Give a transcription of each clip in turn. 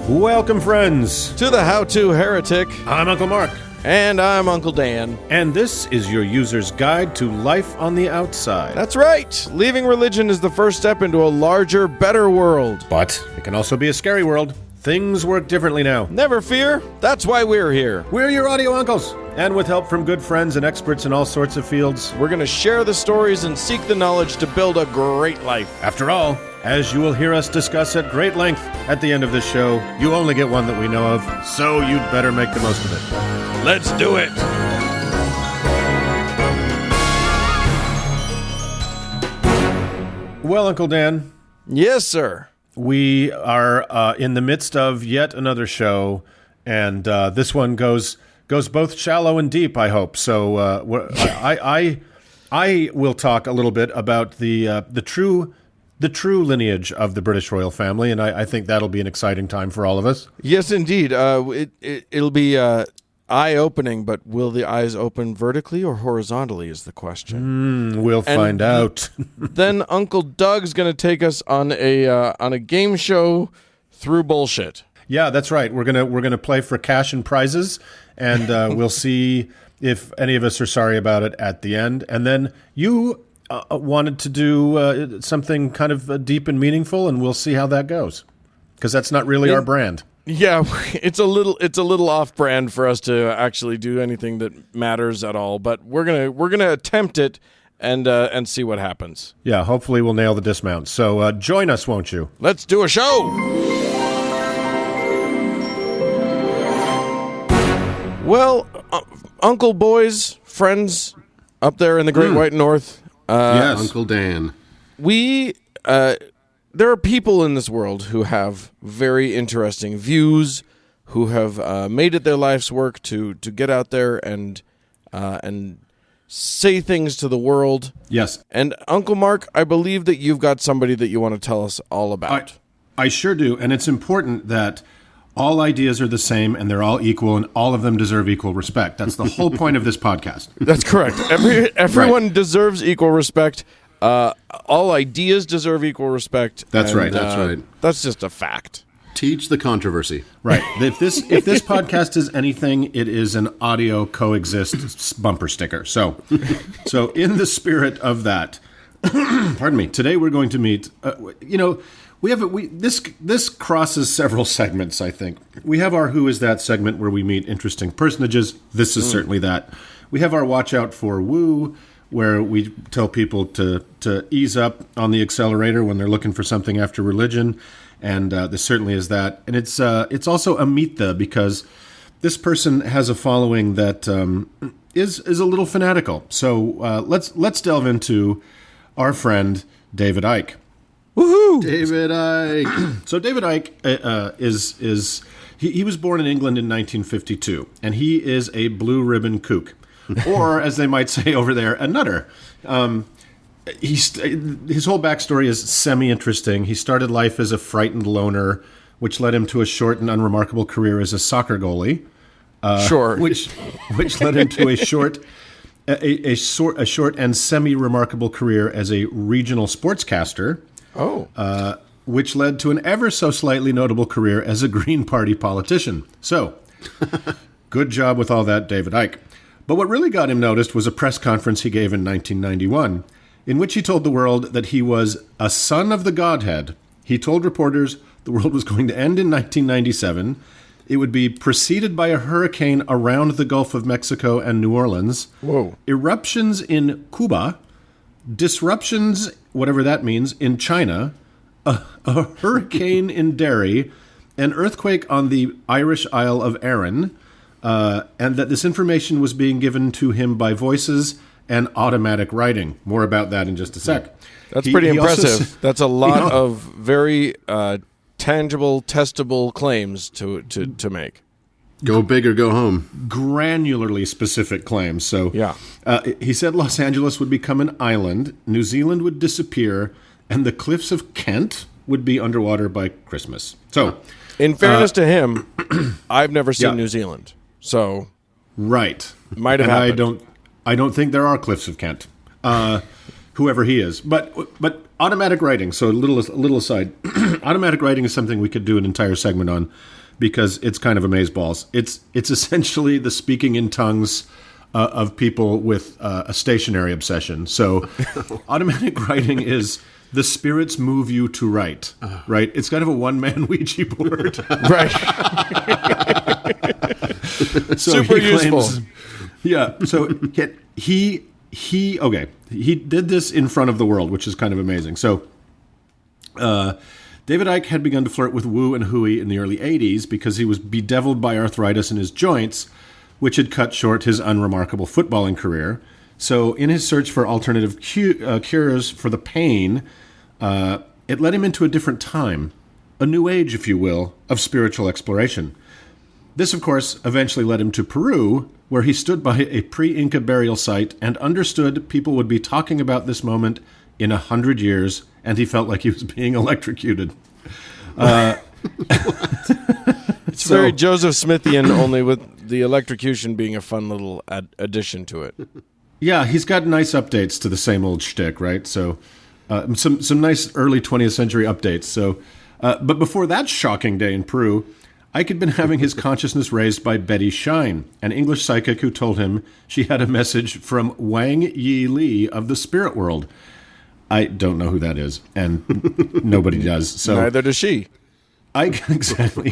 Welcome, friends, to the How-To Heretic. I'm Uncle Mark. And I'm Uncle Dan. And this is your user's guide to life on the outside. That's right. Leaving religion is the first step into a larger, better world. But it can also be a scary world. Things work differently now. Never fear. That's why we're here. We're your audio uncles. And with help from good friends and experts in all sorts of fields, we're going to share the stories and seek the knowledge to build a great life. After all, as you will hear us discuss at great length at the end of this show, you only get one that we know of, so you'd better make the most of it. Let's do it! Well, Uncle Dan. Yes, sir. We are in the midst of yet another show, and this one goes both shallow and deep, I hope. So I will talk a little bit about the true lineage of the British royal family, and I think that'll be an exciting time for all of us. Yes, indeed. It'll be eye-opening, but will the eyes open vertically or horizontally is the question. We'll find out. Then Uncle Doug's going to take us on a game show through bullshit. Yeah, that's right. We're gonna play for cash and prizes, and we'll see if any of us are sorry about it at the end. And then you wanted to do something kind of deep and meaningful, and we'll see how that goes, because that's not really our brand. Yeah, it's a little off-brand for us to actually do anything that matters at all. But we're gonna attempt it and see what happens. Yeah, hopefully we'll nail the dismount. So join us, won't you? Let's do a show. Well, Uncle boys, friends up there in the Great White North. Yes, Uncle Dan. There are people in this world who have very interesting views, who have made it their life's work to get out there and say things to the world. Yes. And Uncle Mark, I believe that you've got somebody that you want to tell us all about. I sure do, and it's important that all ideas are the same, and they're all equal, and all of them deserve equal respect. That's the whole point of this podcast. That's correct. Everyone deserves equal respect. All ideas deserve equal respect. That's right. That's right. That's just a fact. Teach the controversy. Right. If this podcast is anything, it is an audio coexist bumper sticker. So in the spirit of that, pardon me. Today we're going to meet. This crosses several segments, I think. We have our Who Is That segment where we meet interesting personages. This is certainly that. We have our Watch Out for Woo, where we tell people to ease up on the accelerator when they're looking for something after religion. And this certainly is that. And it's also a Meet The, because this person has a following that is a little fanatical. So let's delve into our friend David Icke. Woohoo! David Icke. So David Icke he was born in England in 1952, and he is a blue ribbon kook, or as they might say over there, a nutter. His whole backstory is semi-interesting. He started life as a frightened loner, which led him to a short and unremarkable career as a soccer goalie. Sure. Which led him to a short and semi-remarkable career as a regional sportscaster. Which led to an ever so slightly notable career as a Green Party politician. So, good job with all that, David Icke. But what really got him noticed was a press conference he gave in 1991, in which he told the world that he was a son of the Godhead. He told reporters the world was going to end in 1997. It would be preceded by a hurricane around the Gulf of Mexico and New Orleans. Whoa. Eruptions in Cuba. Disruptions, whatever that means, in China, a hurricane in Derry, an earthquake on the Irish Isle of Arran, and that this information was being given to him by voices and automatic writing. More about that in just a sec. That's pretty impressive. That's a lot of very tangible, testable claims to make. Go big or go home. Granularly specific claims. So yeah. He said Los Angeles would become an island, New Zealand would disappear, and the cliffs of Kent would be underwater by Christmas. So, in fairness to him, I've never seen New Zealand. So, right. Might have happened. I don't think there are cliffs of Kent. whoever he is. But automatic writing. So a little aside. Automatic writing is something we could do an entire segment on because it's kind of amazeballs. It's essentially the speaking in tongues of people with a stationary obsession. So automatic writing is the spirits move you to write, right? It's kind of a one-man Ouija board. Right. So Super he claims, useful. Yeah. So he did this in front of the world, which is kind of amazing. So David Icke had begun to flirt with woo and hooey in the early 80s because he was bedeviled by arthritis in his joints, which had cut short his unremarkable footballing career. So in his search for alternative cures for the pain, it led him into a different time, a new age, if you will, of spiritual exploration. This, of course, eventually led him to Peru, where he stood by a pre-Inca burial site and understood people would be talking about this moment in 100 years, and he felt like he was being electrocuted. It's very Joseph Smithian, only with the electrocution being a fun little addition to it. Yeah, he's got nice updates to the same old shtick, right? So some nice early 20th century updates. So, but before that shocking day in Peru, Icke had been having his consciousness raised by Betty Shine, an English psychic who told him she had a message from Wang Yi Li of the spirit world. I don't know who that is, and nobody does. So neither does she. Icke, exactly.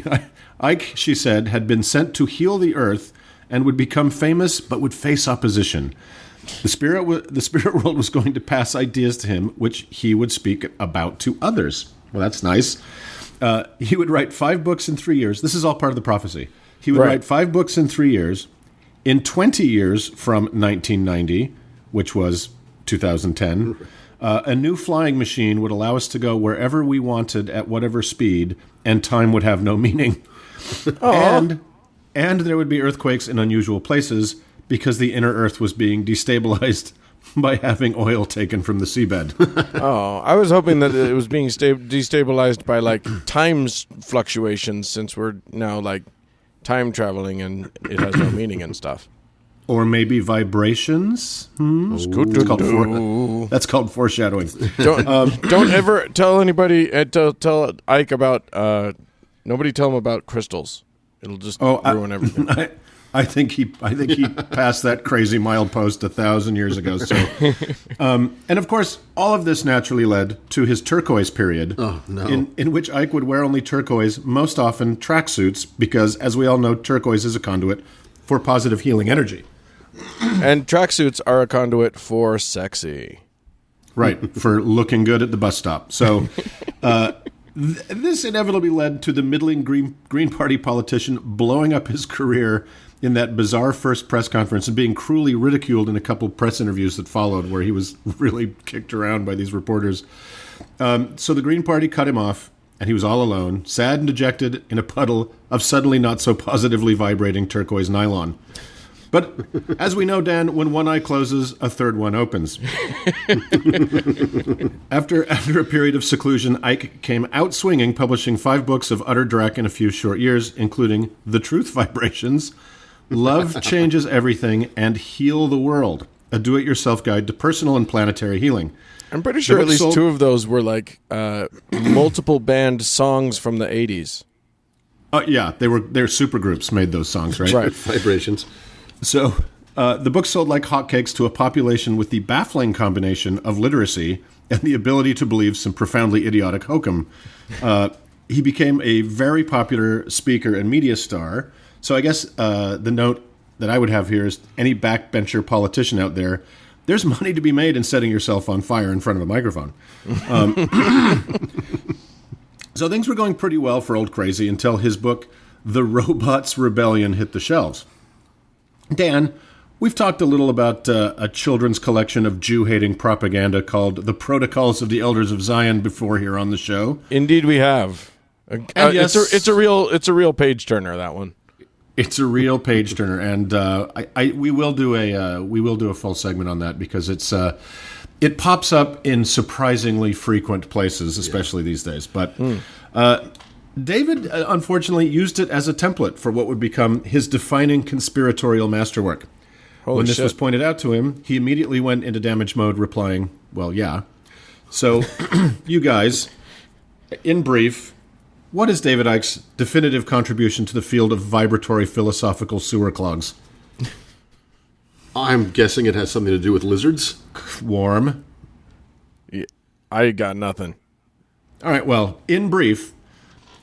Icke, she said, had been sent to heal the earth and would become famous, but would face opposition. The spirit world was going to pass ideas to him, which he would speak about to others. Well, that's nice. He would write 5 books in 3 years. This is all part of the prophecy. He would write 5 books in 3 years. In 20 years from 1990, which was 2010, a new flying machine would allow us to go wherever we wanted at whatever speed, and time would have no meaning. And there would be earthquakes in unusual places because the inner earth was being destabilized by having oil taken from the seabed. I was hoping that it was being destabilized by like times fluctuations, since we're now like time traveling and it has no meaning and stuff. Or maybe vibrations. That's called foreshadowing. Don't ever tell anybody. Tell Ike about. Nobody tell him about crystals. It'll just ruin everything. I think he passed that crazy milepost 1,000 years ago. So, and of course, all of this naturally led to his turquoise period, in which Icke would wear only turquoise, most often tracksuits, because, as we all know, turquoise is a conduit for positive healing energy. And tracksuits are a conduit for sexy. Right, for looking good at the bus stop. So this inevitably led to the middling Green Party politician blowing up his career in that bizarre first press conference and being cruelly ridiculed in a couple press interviews that followed, where he was really kicked around by these reporters. So the Green Party cut him off, and he was all alone, sad and dejected in a puddle of suddenly not so positively vibrating turquoise nylon. But as we know, Dan, when one eye closes, a third one opens. After a period of seclusion, Icke came out swinging, publishing 5 books of utter dreck in a few short years, including The Truth Vibrations, Love Changes Everything, and Heal the World, a do-it-yourself guide to personal and planetary healing. I'm pretty sure at least 2 of those were like multiple band songs from the 80s. Yeah, they're supergroups made those songs, right? Right. Vibrations. So the book sold like hotcakes to a population with the baffling combination of literacy and the ability to believe some profoundly idiotic hokum. He became a very popular speaker and media star. So I guess the note that I would have here is any backbencher politician out there, there's money to be made in setting yourself on fire in front of a microphone. So things were going pretty well for Old Crazy until his book, The Robots' Rebellion, hit the shelves. Dan, we've talked a little about a children's collection of Jew-hating propaganda called The Protocols of the Elders of Zion before here on the show. Indeed, we have. Yes, it's a real page turner, that one. It's a real page turner, and we will do a full segment on that because it pops up in surprisingly frequent places, especially these days. But David, unfortunately, used it as a template for what would become his defining conspiratorial masterwork. When this shit. was pointed out to him, he immediately went into damage mode, replying, well, yeah. So, you guys, in brief, what is David Icke's definitive contribution to the field of vibratory philosophical sewer clogs? I'm guessing it has something to do with lizards. Warm. Yeah, I got nothing. All right, well, in brief,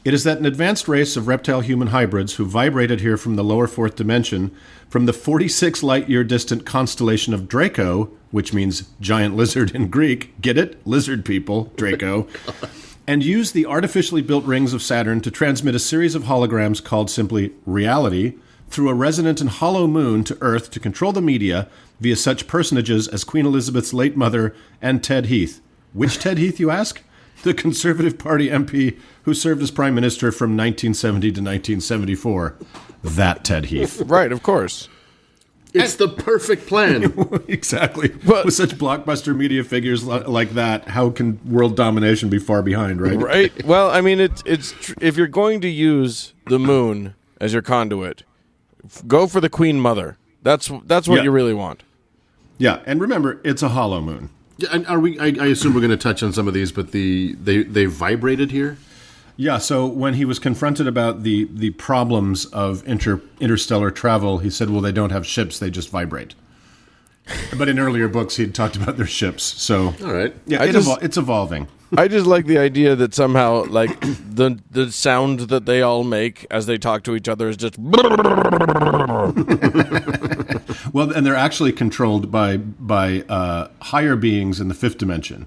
it is that an advanced race of reptile-human hybrids who vibrated here from the lower fourth dimension, from the 46 light-year distant constellation of Draco, which means giant lizard in Greek, get it? Lizard people, Draco, and used the artificially built rings of Saturn to transmit a series of holograms called simply reality through a resonant and hollow moon to Earth to control the media via such personages as Queen Elizabeth's late mother and Ted Heath. Which Ted Heath, you ask? The Conservative Party MP who served as Prime Minister from 1970 to 1974. That Ted Heath. Right, of course. It's the perfect plan. Exactly. With such blockbuster media figures like that, how can world domination be far behind, right? Right. Well, I mean, if you're going to use the moon as your conduit, go for the Queen Mother. That's what you really want. Yeah, and remember, it's a hollow moon. Yeah, and are we? I assume we're going to touch on some of these, but they vibrated here. Yeah, so when he was confronted about the problems of interstellar travel, he said, well, they don't have ships, they just vibrate. But in earlier books, he'd talked about their ships. So, all right. Yeah, it's evolving. I just like the idea that somehow, like, the sound that they all make as they talk to each other is just... Well, and they're actually controlled by higher beings in the fifth dimension.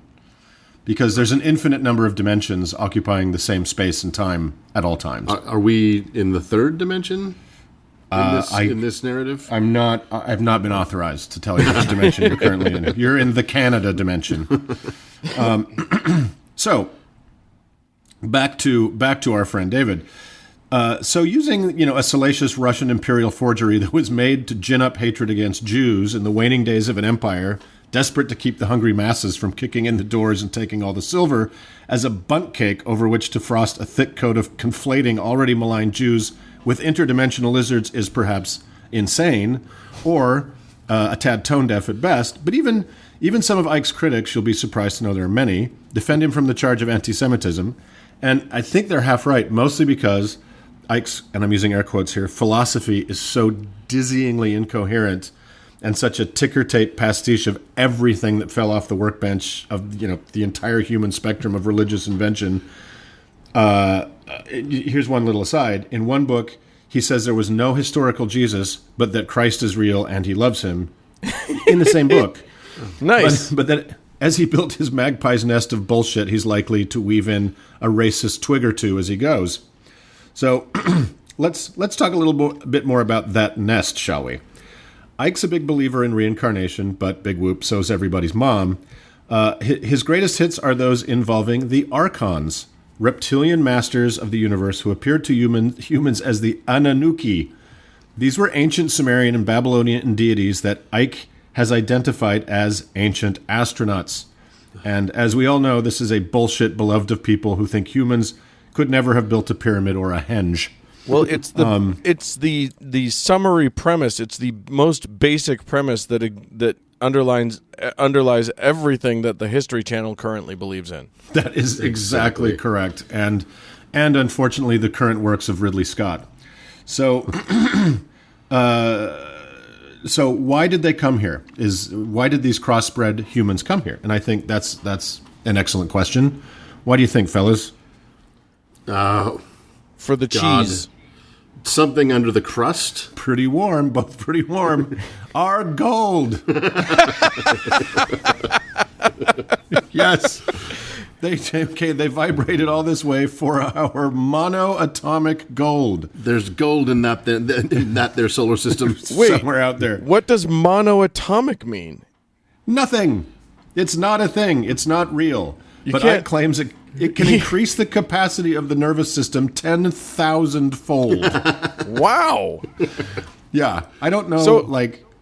Because there's an infinite number of dimensions occupying the same space and time at all times. Are we in the third dimension in this narrative? I've not been authorized to tell you which dimension you're currently in. You're in the Canada dimension. So, back to our friend David. So using a salacious Russian imperial forgery that was made to gin up hatred against Jews in the waning days of an empire, desperate to keep the hungry masses from kicking in the doors and taking all the silver, as a bundt cake over which to frost a thick coat of conflating already maligned Jews with interdimensional lizards is perhaps insane, or a tad tone-deaf at best. But even some of Icke's critics, you'll be surprised to know there are many, defend him from the charge of anti-Semitism. And I think they're half right, mostly because Icke's, and I'm using air quotes here, philosophy is so dizzyingly incoherent and such a ticker-tape pastiche of everything that fell off the workbench of the entire human spectrum of religious invention. Here's one little aside. In one book, he says there was no historical Jesus, but that Christ is real and he loves him. In the same book. Nice. But that as he built his magpie's nest of bullshit, he's likely to weave in a racist twig or two as he goes. So let's talk a little bit more about that nest, shall we? Icke's a big believer in reincarnation, but big whoop, so's everybody's mom. His greatest hits are those involving the Archons, reptilian masters of the universe who appeared to humans as the Anunnaki. These were ancient Sumerian and Babylonian deities that Icke has identified as ancient astronauts. And as we all know, this is a bullshit beloved of people who think humans could never have built a pyramid or a henge. Well, it's the summary premise. It's the most basic premise that underlies everything that the History Channel currently believes in. That is exactly correct, and unfortunately the current works of Ridley Scott. So, so why did they come here? Why did these crossbred humans come here? And I think that's an excellent question. Why do you think, fellas? For the cheese. Something under the crust? Pretty warm, both pretty warm. Our gold. Yes. They vibrated all this way for our monoatomic gold. There's gold in that their solar system. Wait, somewhere out there. What does monoatomic mean? Nothing. It's not a thing. It's not real. But Icke claims it can increase the capacity of the nervous system 10,000-fold. Wow. Yeah. I don't know,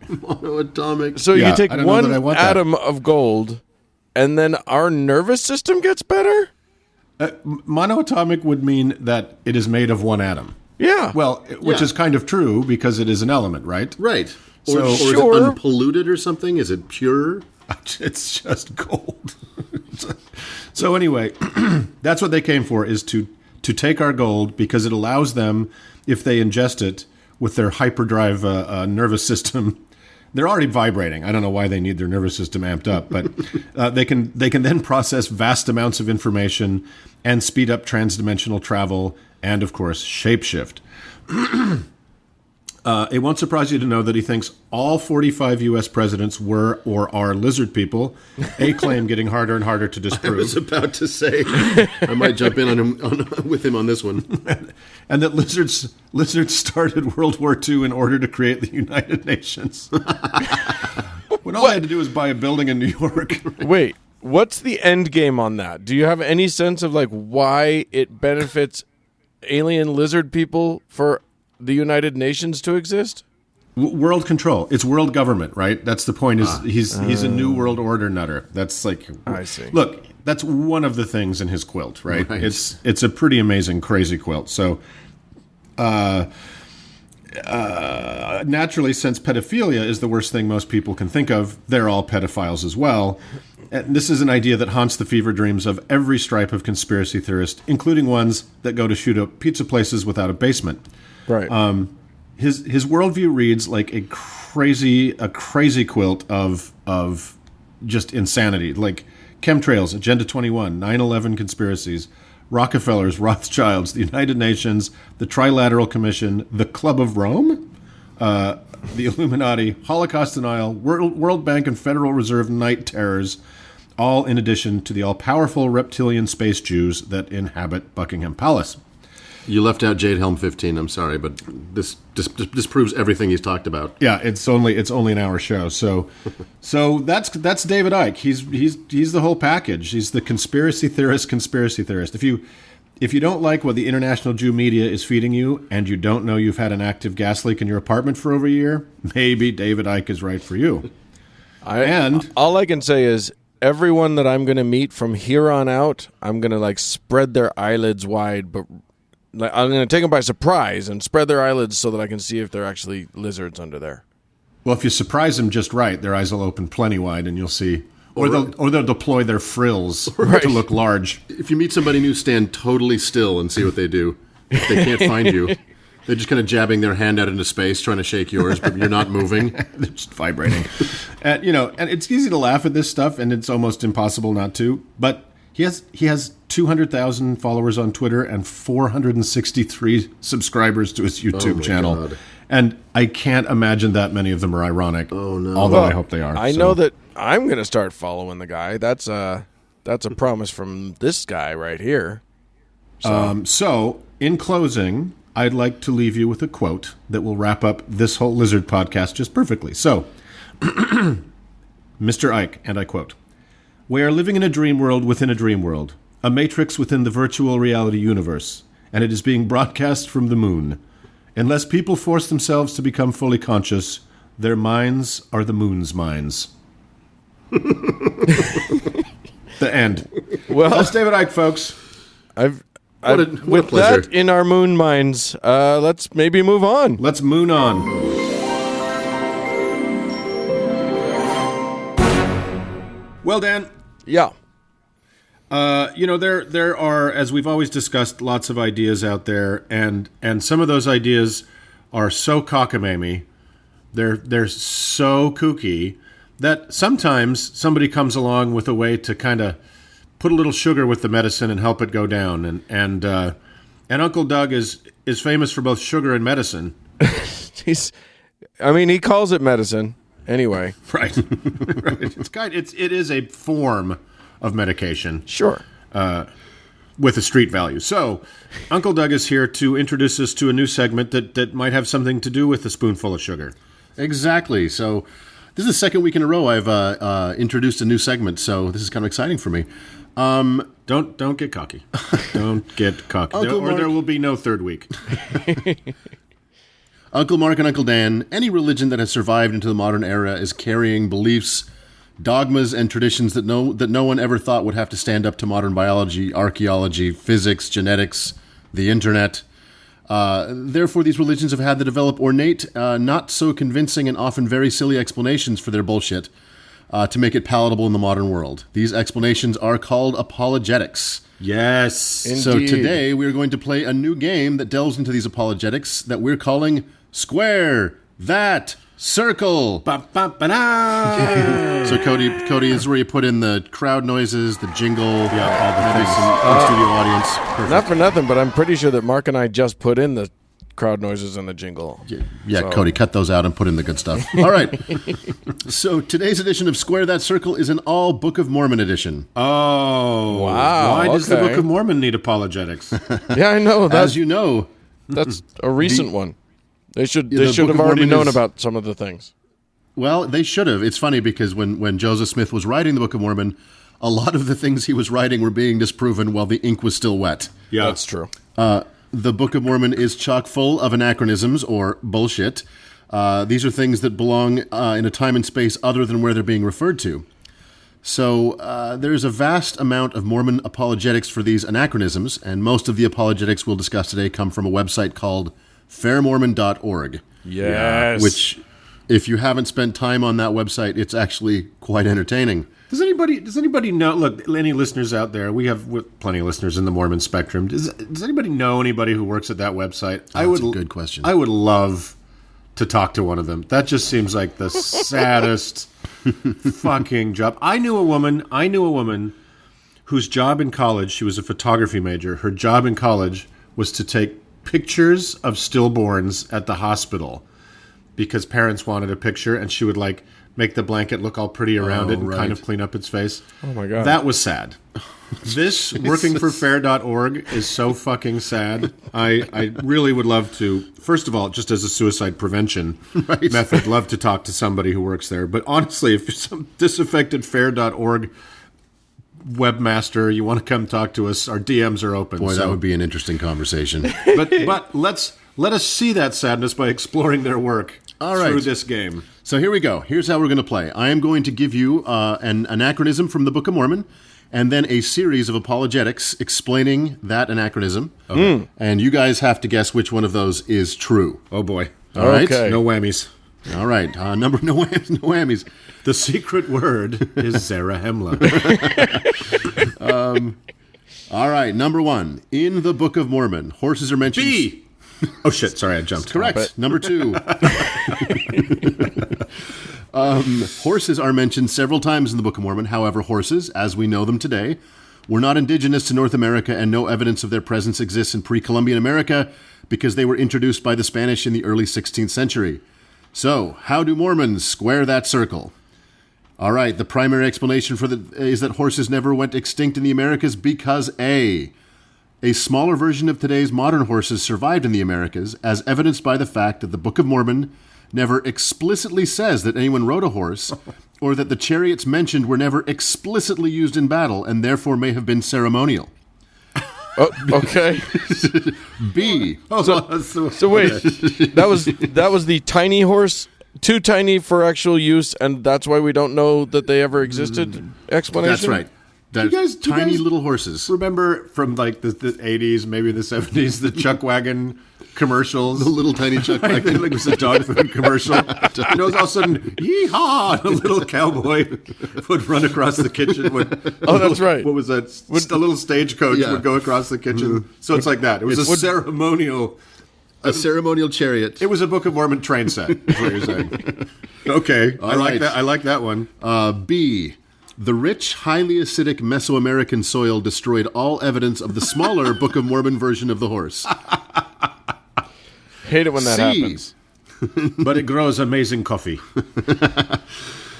monoatomic. So you take one atom of gold, and then our nervous system gets better? Monoatomic would mean that it is made of one atom. Yeah. Well, which is kind of true because it is an element, right? Right. Or is it unpolluted or something? Is it pure? It's just gold. So anyway, that's what they came for, is to take our gold, because it allows them, if they ingest it with their hyperdrive nervous system, they're already vibrating. I don't know why they need their nervous system amped up, but they can then process vast amounts of information and speed up transdimensional travel and, of course, shapeshift. It won't surprise you to know that he thinks all 45 U.S. presidents were or are lizard people, a claim getting harder and harder to disprove. I was about to say, I might jump in with him on this one. And that lizards started World War II in order to create the United Nations. When all they had to do was buy a building in New York. Wait, what's the end game on that? Do you have any sense of why it benefits alien lizard people for the United Nations to exist? World control. It's world government, right? That's the point. He's a new world order nutter. That's I see. Look, that's one of the things in his quilt, right? It's a pretty amazing, crazy quilt. So, naturally, since pedophilia is the worst thing most people can think of, they're all pedophiles as well. And this is an idea that haunts the fever dreams of every stripe of conspiracy theorist, including ones that go to shoot up pizza places without a basement. Right. His worldview reads like a crazy quilt of just insanity, like chemtrails, Agenda 21, 9/11 conspiracies, Rockefellers, Rothschilds, the United Nations, the Trilateral Commission, the Club of Rome, the Illuminati, Holocaust denial, World Bank and Federal Reserve night terrors, all in addition to the all-powerful reptilian space Jews that inhabit Buckingham Palace. You left out Jade Helm 15. I'm sorry, but this proves everything he's talked about. Yeah, it's only an hour show. So that's David Icke. He's the whole package. He's the conspiracy theorist. If you don't like what the international Jew media is feeding you, and you don't know you've had an active gas leak in your apartment for over a year, maybe David Icke is right for you. All I can say is, everyone that I'm going to meet from here on out, I'm going to spread their eyelids wide, but I'm going to take them by surprise and spread their eyelids so that I can see if they're actually lizards under there. Well, if you surprise them just right, their eyes will open plenty wide, and you'll see. Or they'll deploy their frills to look large. If you meet somebody new, stand totally still and see what they do. If they can't find you, they're just kind of jabbing their hand out into space, trying to shake yours, but you're not moving. They're just vibrating. And it's easy to laugh at this stuff, and it's almost impossible not to. But he has 200,000 followers on Twitter and 463 subscribers to his YouTube channel. God. And I can't imagine that many of them are ironic. Oh, no. Although I hope they are. I know that I'm going to start following the guy. That's a promise from this guy right here. So, in closing, I'd like to leave you with a quote that will wrap up this whole lizard podcast just perfectly. So, Mr. Icke, and I quote, "We are living in a dream world within a dream world, a matrix within the virtual reality universe, and it is being broadcast from the moon. Unless people force themselves to become fully conscious, their minds are the moon's minds." The end. Well, that's David Icke, folks. What a with pleasure. that in our moon minds, let's maybe move on. Let's moon on. Well, Dan. Yeah. There are, as we've always discussed, lots of ideas out there, and some of those ideas are so cockamamie, they're so kooky that sometimes somebody comes along with a way to kind of put a little sugar with the medicine and help it go down. And Uncle Doug is famous for both sugar and medicine. He calls it medicine anyway. Right. Right. It is a form of medication. Sure. With a street value. So, Uncle Doug is here to introduce us to a new segment that might have something to do with a spoonful of sugar. Exactly. So, this is the second week in a row I've introduced a new segment, so this is kind of exciting for me. Don't get cocky. Don't get cocky. There will be no third week. Uncle Mark and Uncle Dan, any religion that has survived into the modern era is carrying beliefs, dogmas, and traditions that no one ever thought would have to stand up to modern biology, archaeology, physics, genetics, the internet. Therefore, these religions have had to develop ornate, not so convincing and often very silly explanations for their bullshit to make it palatable in the modern world. These explanations are called apologetics. Yes. Indeed. So today we're going to play a new game that delves into these apologetics that we're calling Square That Circle. Ba-ba-ba-da. So Cody is where you put in the crowd noises, the jingle, all the things. and studio audience. Perfect. Not for nothing, but I'm pretty sure that Mark and I just put in the crowd noises and the jingle. Yeah, So- Cody, cut those out and put in the good stuff. All right. So today's edition of Square That Circle is an all Book of Mormon edition. Oh. Wow, Why does the okay. Book of Mormon need apologetics? Yeah, I know. As you know, That's a recent one. They should the have Book of already Mormon known is- about some of the things. well, they should have. It's funny because when Joseph Smith was writing the Book of Mormon, a lot of the things he was writing were being disproven while the ink was still wet. Yeah. That's true. The Book of Mormon is chock full of anachronisms or bullshit. These are things that belong in a time and space other than where they're being referred to. So there's a vast amount of Mormon apologetics for these anachronisms, and most of the apologetics we'll discuss today come from a website called fairmormon.org, Yes. which, if you haven't spent time on that website, it's actually quite entertaining. Does anybody know? Look, any listeners out there? We have plenty of listeners in the Mormon spectrum. Does anybody know anybody who works at that website? That's a good question. I would love to talk to one of them. That just seems like the saddest fucking job. I knew a woman whose job in college, she was a photography major. Her job in college was to take pictures of stillborns at the hospital because parents wanted a picture, and she would like make the blanket look all pretty around it and kind of clean up its face. Oh my God. That was sad. This working for fair.org is so fucking sad. I really would love to, first of all, just as a suicide prevention method, love to talk to somebody who works there. But honestly, if you're some disaffected fair.org webmaster, you want to come talk to us, our DMs are open. Boy, that would be an interesting conversation. But let us see that sadness by exploring their work through this game. So here we go. Here's how we're going to play. I am going to give you an anachronism from the Book of Mormon, and then a series of apologetics explaining that anachronism. Okay. And you guys have to guess which one of those is true. Oh boy. All right? Okay. No whammies. All right. No whammies. The secret word is Zarahemla. All right. Number one. In the Book of Mormon, horses are mentioned. B. Oh shit! Sorry, I jumped. Correct. Number two. Horses are mentioned several times in the Book of Mormon. However, horses, as we know them today, were not indigenous to North America, and no evidence of their presence exists in pre-Columbian America because they were introduced by the Spanish in the early 16th century. So, how do Mormons square that circle? All right, the primary explanation is that horses never went extinct in the Americas because A smaller version of today's modern horses survived in the Americas, as evidenced by the fact that the Book of Mormon never explicitly says that anyone rode a horse, or that the chariots mentioned were never explicitly used in battle, and therefore may have been ceremonial. Oh, okay. B. So wait, that was the tiny horse, too tiny for actual use, and that's why we don't know that they ever existed. Explanation. That's right. That Do you tiny guys little horses. remember from like the 80s, maybe the 70s, the Chuck Wagon commercials? The little tiny Chuck I think Wagon. it was a dog food commercial. And it was all of a sudden, yeehaw! And a little cowboy would run across the kitchen. That's right. What was that? A little stagecoach Yeah. would go across the kitchen. So it's like that. It was a ceremonial. A ceremonial chariot. It was a Book of Mormon train set, is what you're saying. Okay. I like right. that. I like that one. B. The rich, highly acidic Mesoamerican soil destroyed all evidence of the smaller Book of Mormon version of the horse. Hate it when that C. happens. But it grows amazing coffee.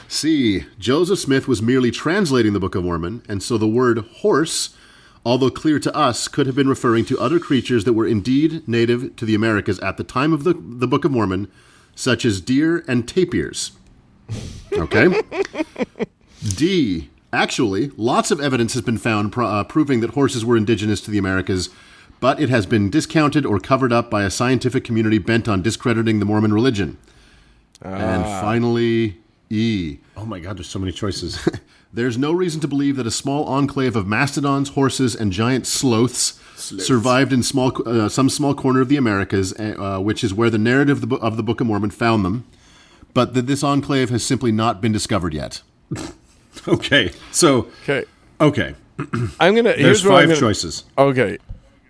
C. Joseph Smith was merely translating the Book of Mormon, and so the word horse, although clear to us, could have been referring to other creatures that were indeed native to the Americas at the time of the Book of Mormon, such as deer and tapirs. Okay? D. Actually, lots of evidence has been found proving that horses were indigenous to the Americas, but it has been discounted or covered up by a scientific community bent on discrediting the Mormon religion. And finally, E. Oh my God, there's so many choices. There's no reason to believe that a small enclave of mastodons, horses, and giant sloths survived in some small corner of the Americas, which is where the narrative of the Book of Mormon found them, but that this enclave has simply not been discovered yet. Okay. I'm gonna. There's five choices. Okay.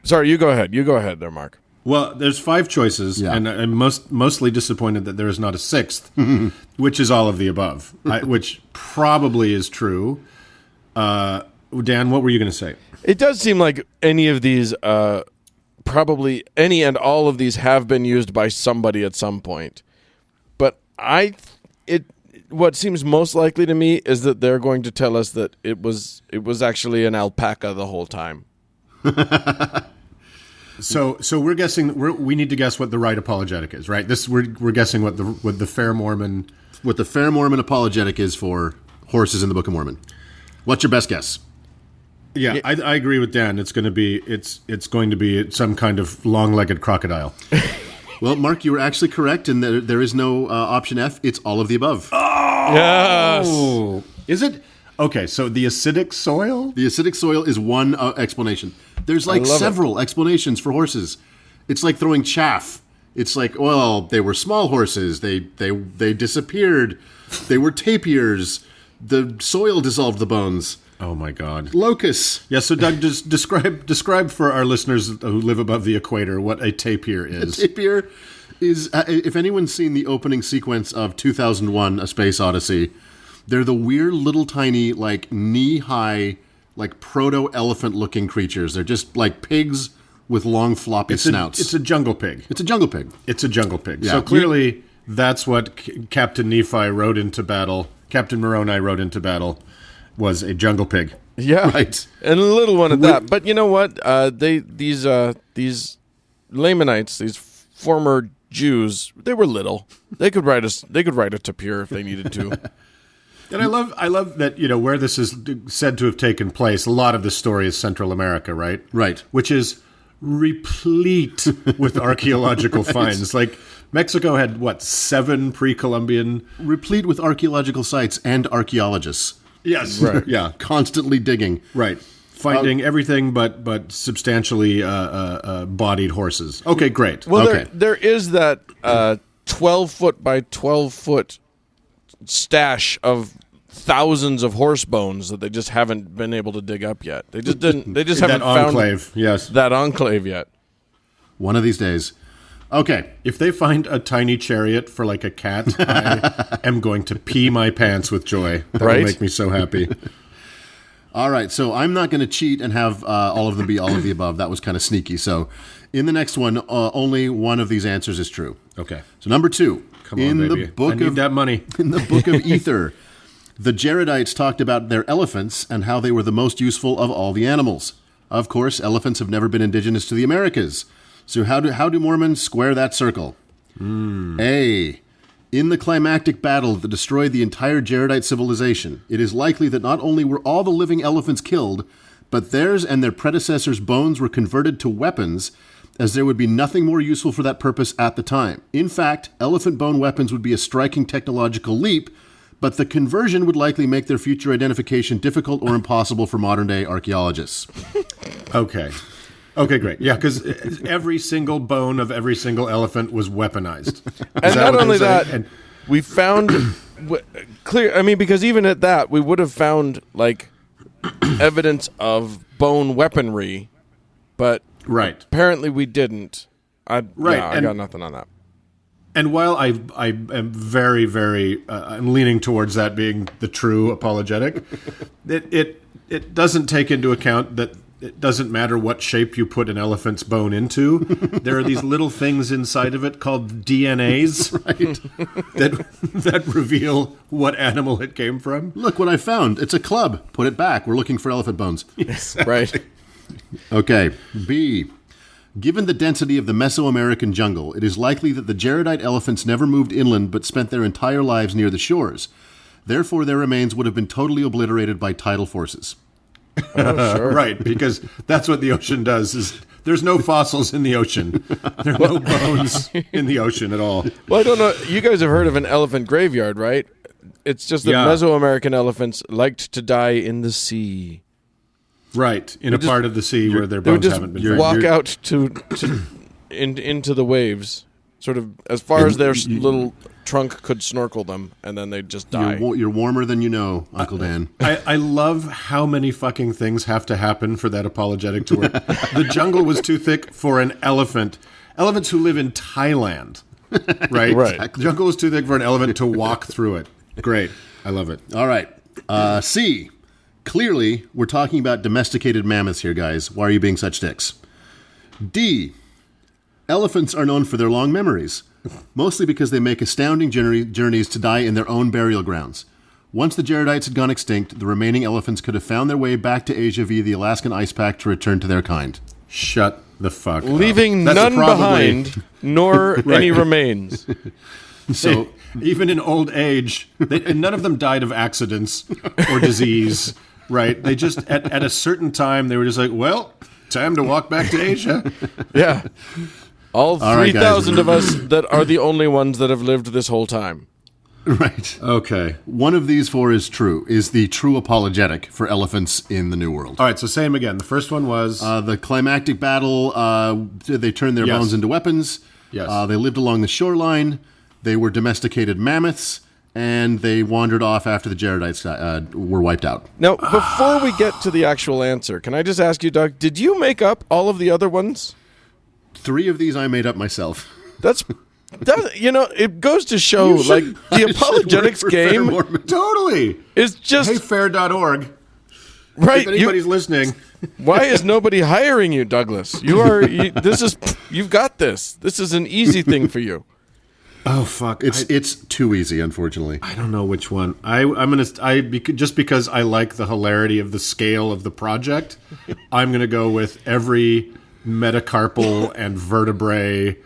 Sorry, you go ahead. You go ahead there, Mark. Well, there's 5 choices, and I'm mostly disappointed that there is not a 6th, which is all of the above, which probably is true. Dan, what were you going to say? It does seem like any of these, probably any and all of these have been used by somebody at some point. But what seems most likely to me is that they're going to tell us that it was actually an alpaca the whole time. So we're guessing. We need to guess what the right apologetic is, right? We're guessing what the fair Mormon apologetic is for horses in the Book of Mormon. What's your best guess? Yeah, I agree with Dan. It's going to be some kind of long-legged crocodile. Well, Mark, you were actually correct, and there is no option F. It's all of the above. Oh, yes. Is it? Okay, so the acidic soil? The acidic soil is one explanation. There's like several explanations for horses. It's like throwing chaff. It's like, well, they were small horses. They disappeared. They were tapirs. The soil dissolved the bones. Oh my God. Locusts. Yeah, so Doug, just describe for our listeners who live above the equator what a tapir is. A tapir is, if anyone's seen the opening sequence of 2001: A Space Odyssey, they're the weird little tiny, like knee-high, like proto-elephant-looking creatures. They're just like pigs with long floppy snouts. It's a jungle pig. It's a jungle pig. It's a jungle pig. Yeah. So clearly that's what Captain Nephi rode into battle. Captain Moroni rode into battle was a jungle pig. Yeah. Right. And a little one at that. But you know what? These Lamanites, these former Jews, they were little. They could write a tapir if they needed to. And I love that, where this is said to have taken place, a lot of the story is Central America, right? Right. Which is replete with archaeological finds. Like, Mexico had, 7 pre-Columbian? Replete with archaeological sites and archaeologists. Yes. Right. Yeah. Constantly digging. Right. Finding everything but substantially bodied horses. Okay, great. Well, okay. There is that 12-foot by 12-foot stash of thousands of horse bones that they just haven't been able to dig up yet. They just didn't. They just haven't found that enclave yet. One of these days. Okay. If they find a tiny chariot for like a cat, I am going to pee my pants with joy. That will make me so happy. All right. So I'm not going to cheat and have all of them be all of the above. That was kind of sneaky. So in the next one, only one of these answers is true. Okay. So number 2. Come on, baby. I need that money. In the Book of Ether, the Jaredites talked about their elephants and how they were the most useful of all the animals. Of course, elephants have never been indigenous to the Americas. So how do Mormons square that circle? A. In the climactic battle that destroyed the entire Jaredite civilization, it is likely that not only were all the living elephants killed, but theirs and their predecessors' bones were converted to weapons, as there would be nothing more useful for that purpose at the time. In fact, elephant bone weapons would be a striking technological leap, but the conversion would likely make their future identification difficult or impossible for modern-day archaeologists. Okay, great. Yeah, because every single bone of every single elephant was weaponized. And not only that, we found clear. I mean, because even at that, we would have found like evidence of bone weaponry, but apparently we didn't. I got nothing on that. And while I am very, very, I'm leaning towards that being the true apologetic, it doesn't take into account that it doesn't matter what shape you put an elephant's bone into. There are these little things inside of it called DNAs that reveal what animal it came from. Look what I found. It's a club. Put it back. We're looking for elephant bones. Exactly. Right. Okay. B. Given the density of the Mesoamerican jungle, it is likely that the Jaredite elephants never moved inland but spent their entire lives near the shores. Therefore, their remains would have been totally obliterated by tidal forces. Oh, sure. Right, because that's what the ocean does. Is there's no fossils in the ocean. There are no bones in the ocean at all. Well, I don't know. You guys have heard of an elephant graveyard, right? It's just that Mesoamerican elephants liked to die in the sea. Right, in a part of the sea where their bones haven't been found. Walk out into the waves, sort of as far as their little trunk could snorkel them, and then they'd just die. You're warmer than you know, Uncle Dan. I love how many fucking things have to happen for that apologetic to work. The jungle was too thick for an elephant. Elephants who live in Thailand, right? Right. Exactly. The jungle was too thick for an elephant to walk through it. Great. I love it. All right. C. Clearly, we're talking about domesticated mammoths here, guys. Why are you being such dicks? D. Elephants are known for their long memories, mostly because they make astounding journeys to die in their own burial grounds. Once the Jaredites had gone extinct, the remaining elephants could have found their way back to Asia via the Alaskan ice pack to return to their kind. Shut the fuck up. Leaving none behind, nor any remains. So even in old age, none of them died of accidents or disease, right? They just, at a certain time, they were just like, well, time to walk back to Asia. Yeah. All 3,000 of us that are the only ones that have lived this whole time. Right. Okay. One of these four is the true apologetic for elephants in the New World. All right, so say them again. The first one was... the climactic battle, they turned their bones into weapons. Yes. They lived along the shoreline. They were domesticated mammoths, and they wandered off after the Jaredites were wiped out. Now, before we get to the actual answer, can I just ask you, Doug, did you make up all of the other ones? 3 of these I made up myself. It goes to show, like, the apologetics game totally is just... Heyfair.org. Right. If anybody's listening. Why is nobody hiring you, Douglas? You've got this. This is an easy thing for you. Oh fuck! It's too easy, unfortunately. I don't know which one. Just because I like the hilarity of the scale of the project, I'm gonna go with every metacarpal and vertebrae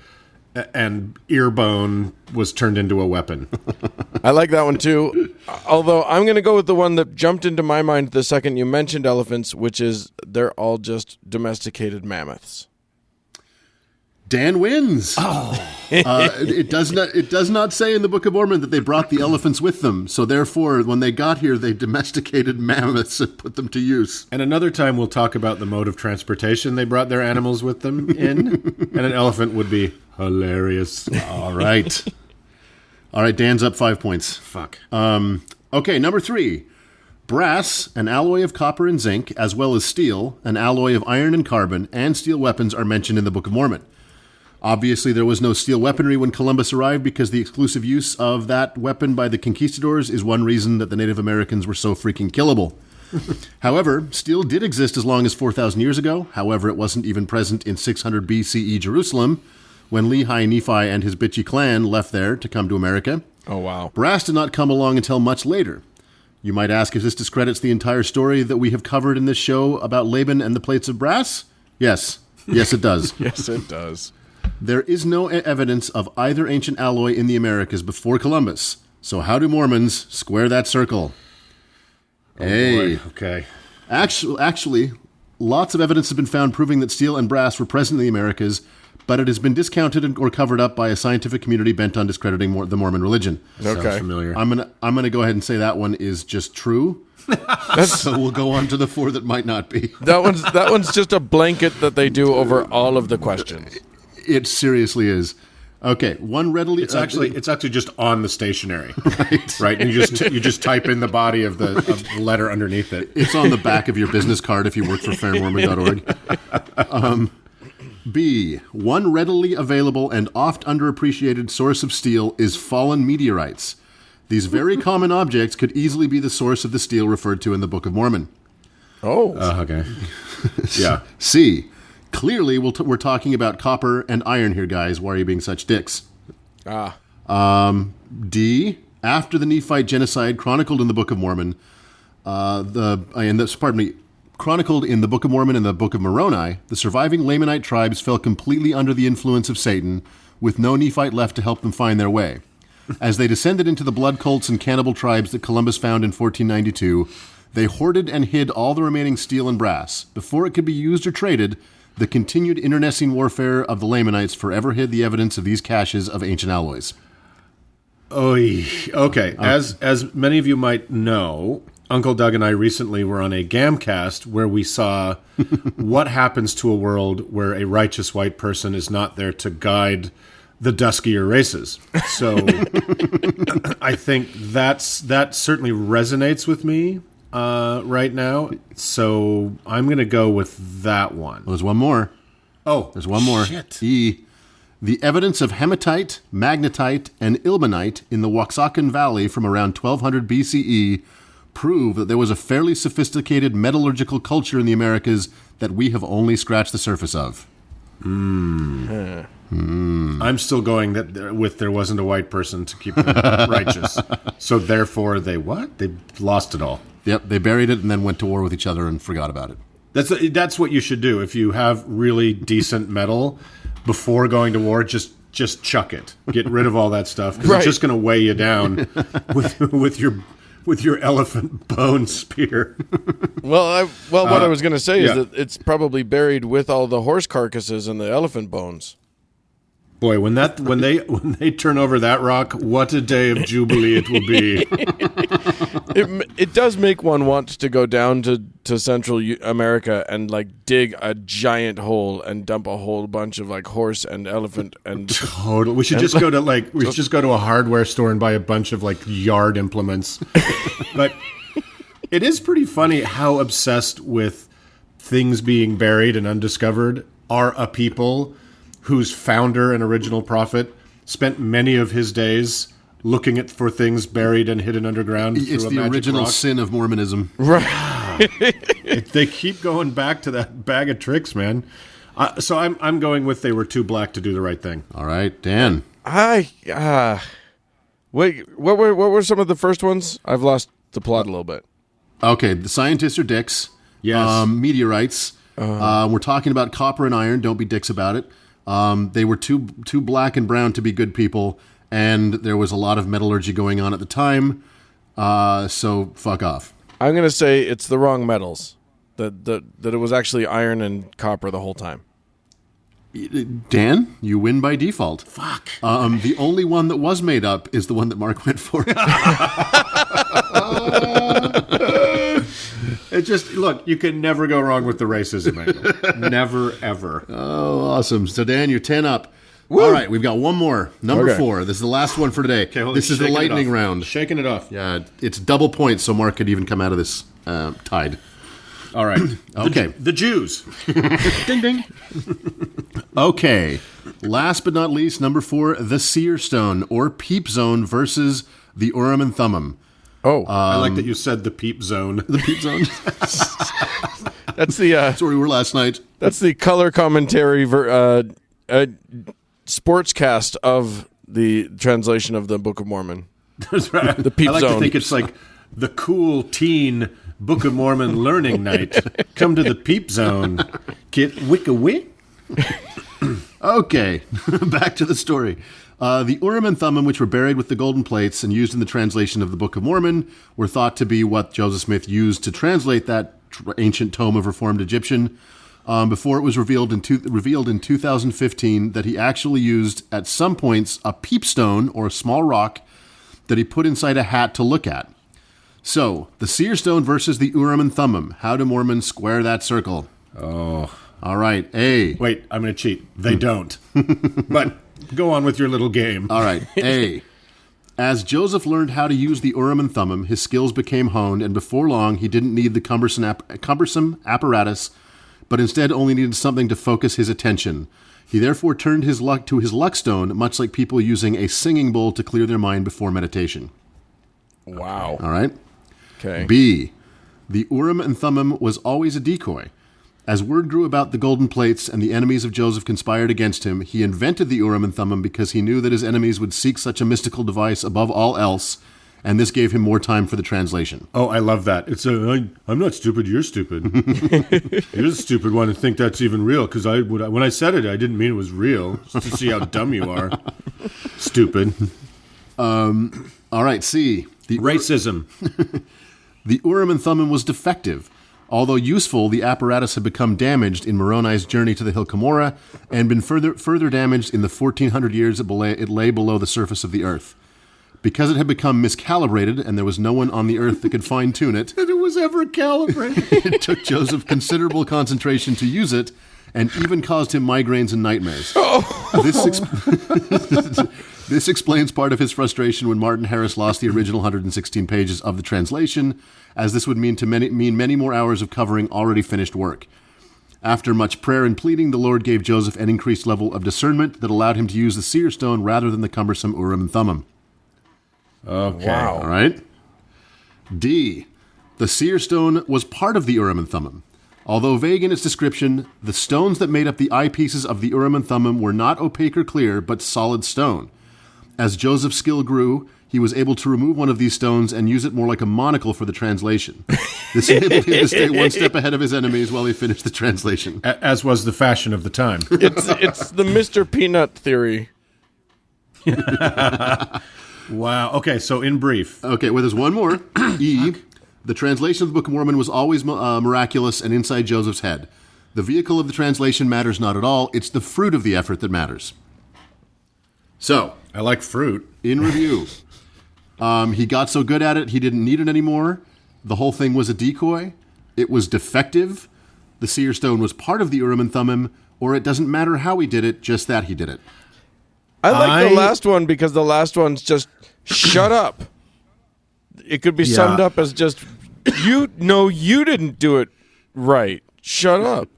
and ear bone was turned into a weapon. I like that one too. Although I'm gonna go with the one that jumped into my mind the second you mentioned elephants, which is they're all just domesticated mammoths. Dan wins. Oh, it does not say in the Book of Mormon that they brought the elephants with them. So therefore, when they got here, they domesticated mammoths and put them to use. And another time we'll talk about the mode of transportation they brought their animals with them in. And an elephant would be hilarious. All right. Dan's up 5 points. Fuck. Okay, number 3. Brass, an alloy of copper and zinc, as well as steel, an alloy of iron and carbon, and steel weapons are mentioned in the Book of Mormon. Obviously, there was no steel weaponry when Columbus arrived because the exclusive use of that weapon by the conquistadors is one reason that the Native Americans were so freaking killable. However, steel did exist as long as 4,000 years ago. However, it wasn't even present in 600 BCE Jerusalem when Lehi, Nephi, and his bitchy clan left there to come to America. Oh, wow. Brass did not come along until much later. You might ask if this discredits the entire story that we have covered in this show about Laban and the plates of brass? Yes. Yes, it does. Yes, it does. There is no evidence of either ancient alloy in the Americas before Columbus. So how do Mormons square that circle? Oh, hey. Boy. Okay. Actually, lots of evidence has been found proving that steel and brass were present in the Americas, but it has been discounted or covered up by a scientific community bent on discrediting the Mormon religion. Okay. Sounds familiar. I'm gonna go ahead and say that one is just true. So we'll go on to the 4 that might not be. That one's just a blanket that they do over all of the questions. It seriously is. Okay, one readily. It's actually just on the stationery, right? And you just type in the body of the letter underneath it. It's on the back of your business card if you work for fairmormon.org. B. One readily available and oft underappreciated source of steel is fallen meteorites. These very common objects could easily be the source of the steel referred to in the Book of Mormon. Oh, okay. Yeah. C. Clearly, we're talking about copper and iron here, guys. Why are you being such dicks? D. After the Nephite genocide chronicled in the Book of Mormon, chronicled in the Book of Mormon and the Book of Moroni, the surviving Lamanite tribes fell completely under the influence of Satan, with no Nephite left to help them find their way. As they descended into the blood cults and cannibal tribes that Columbus found in 1492, they hoarded and hid all the remaining steel and brass. Before it could be used or traded, the continued internecine warfare of the Lamanites forever hid the evidence of these caches of ancient alloys. Okay. As many of you might know, Uncle Doug and I recently were on a Gamcast where we saw what happens to a world where a righteous white person is not there to guide the duskier races. So I think that certainly resonates with me right now. So I'm going to go with that one. There's one more. Oh, there's one more. Shit. The evidence of hematite, magnetite, and ilmenite in the Waxahachie Valley from around 1200 BCE prove that there was a fairly sophisticated metallurgical culture in the Americas that we have only scratched the surface of. I'm still going that there wasn't a white person to keep them righteous. So therefore they what? They lost it all. Yep, they buried it and then went to war with each other and forgot about it. That's what you should do. If you have really decent metal before going to war, just chuck it. Get rid of all that stuff because it's just going to weigh you down with your elephant bone spear. What I was going to say is that it's probably buried with all the horse carcasses and the elephant bones. Boy, when they turn over that rock, what a day of jubilee it will be. It does make one want to go down to Central America and like dig a giant hole and dump a whole bunch of like horse and elephant and total. We should just go to a hardware store and buy a bunch of like yard implements. But it is pretty funny how obsessed with things being buried and undiscovered are a people whose founder and original prophet spent many of his days looking for things buried and hidden underground. It's the original sin of Mormonism. Right. They keep going back to that bag of tricks, man. So I'm going with they were too black to do the right thing. All right, Dan. Wait, what were some of the first ones? I've lost the plot a little bit. Okay, the scientists are dicks. Yes. Meteorites. We're talking about copper and iron. Don't be dicks about it. They were too black and brown to be good people, and there was a lot of metallurgy going on at the time. So fuck off. I'm going to say it's the wrong metals. That it was actually iron and copper the whole time. Dan, you win by default. Fuck. The only one that was made up is the one that Mark went for. It just, look, you can never go wrong with the racism angle. Never, ever. Oh, awesome. So, Dan, you're 10 up. Woo. All right, we've got one more. Number 4. This is the last one for today. Okay, this is the lightning round. Shaking it off. Yeah, it's double points, so Mark could even come out of this tied. All right. Okay. The Jews. Ding, ding. Okay. Last but not least, number 4, the Seer Stone, or Peep Zone versus the Urim and Thummim. Oh, I like that you said the peep zone. The Peep Zone. That's That's where we were last night. That's the color commentary sportscast of the translation of the Book of Mormon. That's right. The Peep I like Zone. to think it's like the cool teen Book of Mormon learning night. Come to the Peep Zone. Get wick-a-wick. Okay, back to the story. The Urim and Thummim, which were buried with the golden plates and used in the translation of the Book of Mormon, were thought to be what Joseph Smith used to translate that ancient tome of Reformed Egyptian. Before it was revealed in 2015 that he actually used, at some points, a peepstone, or a small rock, that he put inside a hat to look at. So, the Seer Stone versus the Urim and Thummim. How do Mormons square that circle? Oh. All right, A. Wait, I'm going to cheat. They don't. But go on with your little game. All right, A. As Joseph learned how to use the Urim and Thummim, his skills became honed, and before long, he didn't need the cumbersome apparatus, but instead only needed something to focus his attention. He therefore turned his luck to his luckstone, much like people using a singing bowl to clear their mind before meditation. Wow. All right? Okay. B. The Urim and Thummim was always a decoy. As word grew about the golden plates and the enemies of Joseph conspired against him, he invented the Urim and Thummim because he knew that his enemies would seek such a mystical device above all else, and this gave him more time for the translation. Oh, I love that. It's I'm not stupid, you're stupid. You're the stupid one to think that's even real, because when I said it, I didn't mean it was real, just to see how dumb you are. Stupid. All right, C. The Racism. The Urim and Thummim was defective. Although useful, the apparatus had become damaged in Moroni's journey to the hill Cumorah and been further damaged in the 1400 years it lay below the surface of the earth. Because it had become miscalibrated and there was no one on the earth that could fine-tune it, That it was ever calibrated. it took Joseph considerable concentration to use it and even caused him migraines and nightmares. This explains part of his frustration when Martin Harris lost the original 116 pages of the translation, as this would mean many more hours of covering already finished work. After much prayer and pleading, the Lord gave Joseph an increased level of discernment that allowed him to use the seer stone rather than the cumbersome Urim and Thummim. Okay. Wow. All right. D. The seer stone was part of the Urim and Thummim. Although vague in its description, the stones that made up the eyepieces of the Urim and Thummim were not opaque or clear, but solid stone. As Joseph's skill grew, he was able to remove one of these stones and use it more like a monocle for the translation. This enabled him to stay one step ahead of his enemies while he finished the translation. As was the fashion of the time. It's the Mr. Peanut theory. Wow. Okay, so in brief. Okay, well, there's one more. E. The translation of the Book of Mormon was always miraculous and inside Joseph's head. The vehicle of the translation matters not at all. It's the fruit of the effort that matters. So, I like fruit. in review, he got so good at it, he didn't need it anymore. The whole thing was a decoy. It was defective. The seer stone was part of the Urim and Thummim, or it doesn't matter how he did it, just that he did it. I like the last one because the last one's just shut up. It could be summed up as just you didn't do it right. Shut up.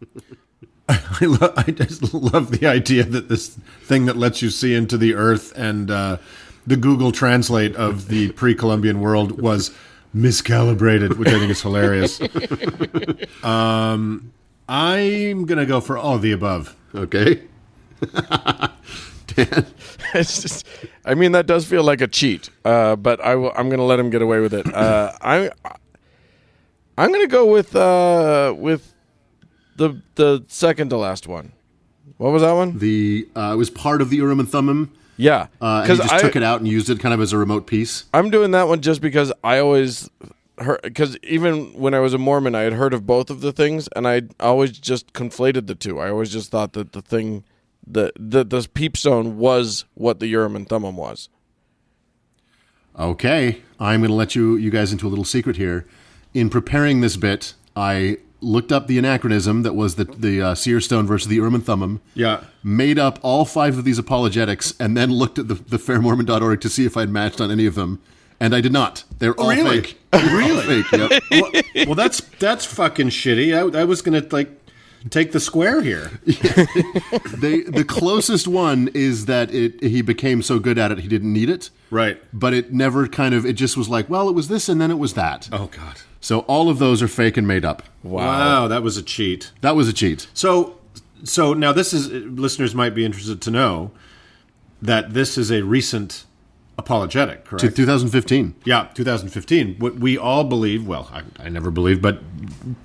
I just love the idea that this thing that lets you see into the earth and the Google Translate of the pre-Columbian world was miscalibrated, which I think is hilarious. I'm going to go for all of the above. Okay. Dan? It's just, I mean, that does feel like a cheat, but I'm going to let him get away with it. I'm going to go with the second to last one. What was that one? It was part of the Urim and Thummim. Yeah, and he just took it out and used it kind of as a remote piece. I'm doing that one just because I always heard, because even when I was a Mormon, I had heard of both of the things, and I always just conflated the two. I always just thought that the thing, the peepstone was what the Urim and Thummim was. Okay, I'm going to let you guys into a little secret here. In preparing this bit, I looked up the anachronism that was the seer stone versus the Urim and Thummim. Yeah. Made up all 5 of these apologetics, and then looked at the fairmormon.org to see if I'd matched on any of them. And I did not. They're all really? fake. Really? Fake, yep. Well, that's fucking shitty. I was going to take the square here. The closest one is that he became so good at it he didn't need it. Right. But it never it just was like, well, it was this and then it was that. Oh, God. So all of those are fake and made up. Wow, that was a cheat. That was a cheat. So now listeners might be interested to know that this is a recent apologetic, correct? 2015. Yeah, 2015. What we all believe, well, I never believed, but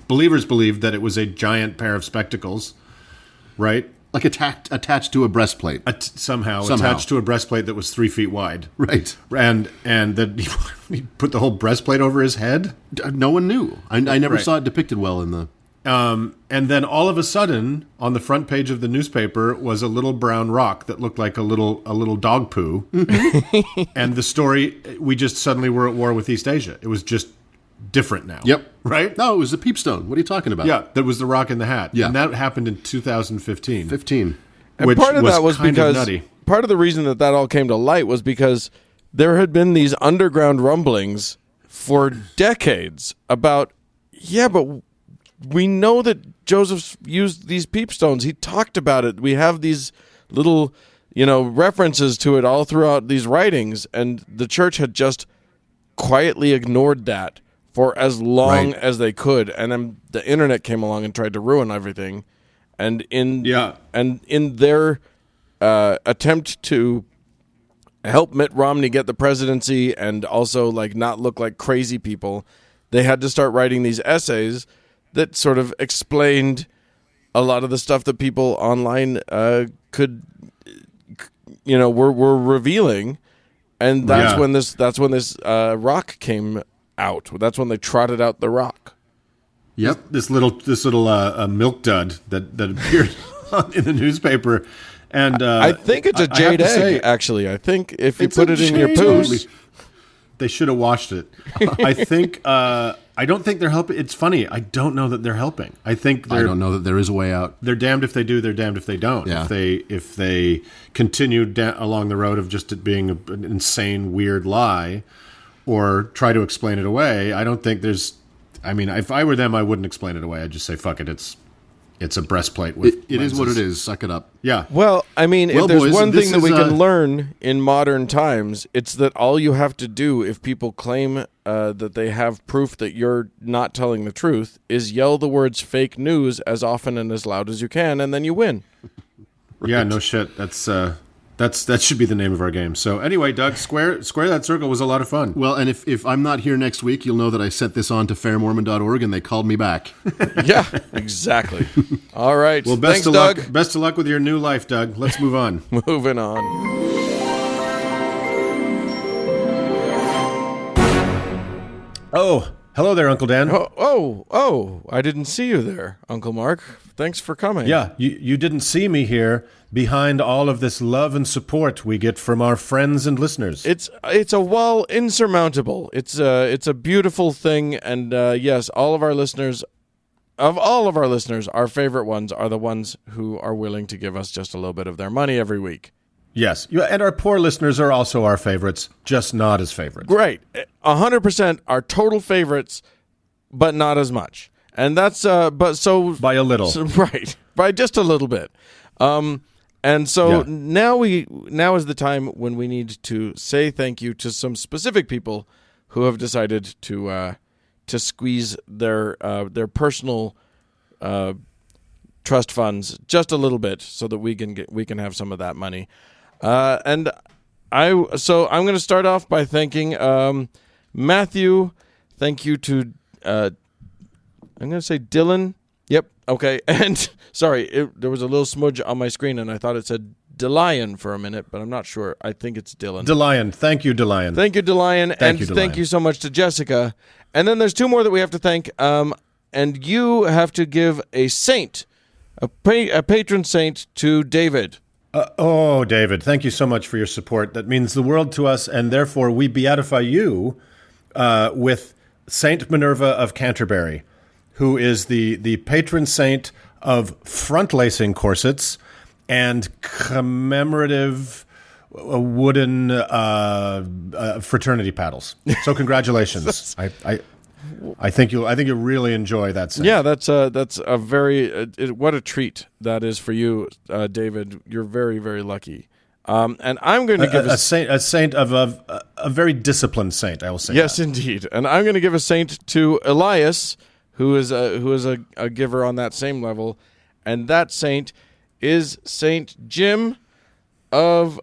believers believed that it was a giant pair of spectacles, right? Like attached to a breastplate. Somehow attached to a breastplate that was 3 feet wide. Right. And that he put the whole breastplate over his head? No one knew. I never saw it depicted well in the... And then all of a sudden, on the front page of the newspaper was a little brown rock that looked like a little dog poo. And the story, we just suddenly were at war with East Asia. It was just different now. Yep. Right? No, it was the peepstone. What are you talking about? Yeah, that was the rock in the hat. Yeah. And that happened in 2015. 15. And part of that was kind because of nutty. Part of the reason that all came to light was because there had been these underground rumblings for decades about, but we know that Joseph used these peepstones. He talked about it. We have these little, references to it all throughout these writings, and the church had just quietly ignored that for as long as they could. And then the internet came along and tried to ruin everything. And in their attempt to help Mitt Romney get the presidency and also not look like crazy people, they had to start writing these essays that sort of explained a lot of the stuff that people online were revealing, and that's when this rock came out. That's when they trotted out the rock. Yep. This little milk dud that appeared in the newspaper, and I think it's a jade egg. Actually, I think if you put it in your poos, They should have watched it. I think. I don't think they're helping. It's funny. I don't know that they're helping. I don't know that there is a way out. They're damned if they do. They're damned if they don't. Yeah. If they continue along the road of just it being an insane, weird lie, or try to explain it away, I don't think there's. I mean, if I were them, I wouldn't explain it away. I'd just say, "Fuck it. It's a breastplate with it is what it is. Suck it up." Yeah. Well, I mean, if there's boys, one thing that we can is, learn in modern times, it's that all you have to do if people claim that they have proof that you're not telling the truth is yell the words "fake news" as often and as loud as you can, and then you win. Right. Yeah, no shit. That should be the name of our game. So anyway, Doug, Square That Circle was a lot of fun. Well, and if I'm not here next week, you'll know that I sent this on to fairmormon.org and they called me back. Yeah, exactly. All right. Well, Thanks, Doug. Best of luck with your new life, Doug. Let's move on. Moving on. Oh, hello there, Uncle Dan. Oh, I didn't see you there, Uncle Mark. Thanks for coming. Yeah, you didn't see me here behind all of this love and support we get from our friends and listeners. It's a wall insurmountable. It's a beautiful thing, and yes, all of our listeners, our favorite ones are the ones who are willing to give us just a little bit of their money every week. Yes, and our poor listeners are also our favorites, just not as favorites. Great. 100% are total favorites, but not as much. And that's by a little. Right. By just a little bit. And so now is the time when we need to say thank you to some specific people who have decided to squeeze their personal trust funds just a little bit so that we can have some of that money. I'm going to start off by thanking Matthew. Thank you to I'm going to say Dylan. Yep. Okay. And sorry, there was a little smudge on my screen, and I thought it said DeLion for a minute, but I'm not sure. I think it's Dylan. DeLion. Thank you, DeLion. Thank you, DeLion. Thank you so much to Jessica. And then there's two more that we have to thank. And you have to give a saint, a patron saint to David. David, thank you so much for your support. That means the world to us, and therefore we beatify you with Saint Minerva of Canterbury, who is the patron saint of front-lacing corsets and commemorative wooden fraternity paddles. So congratulations. I think you'll really enjoy that saint. Yeah, that's a very what a treat that is for you, David. You're very, very lucky. And I'm going to give a saint of a very disciplined saint. I will say. Yes, that. Indeed. And I'm going to give a saint to Elias, who is a giver on that same level, and that saint is Saint Jim of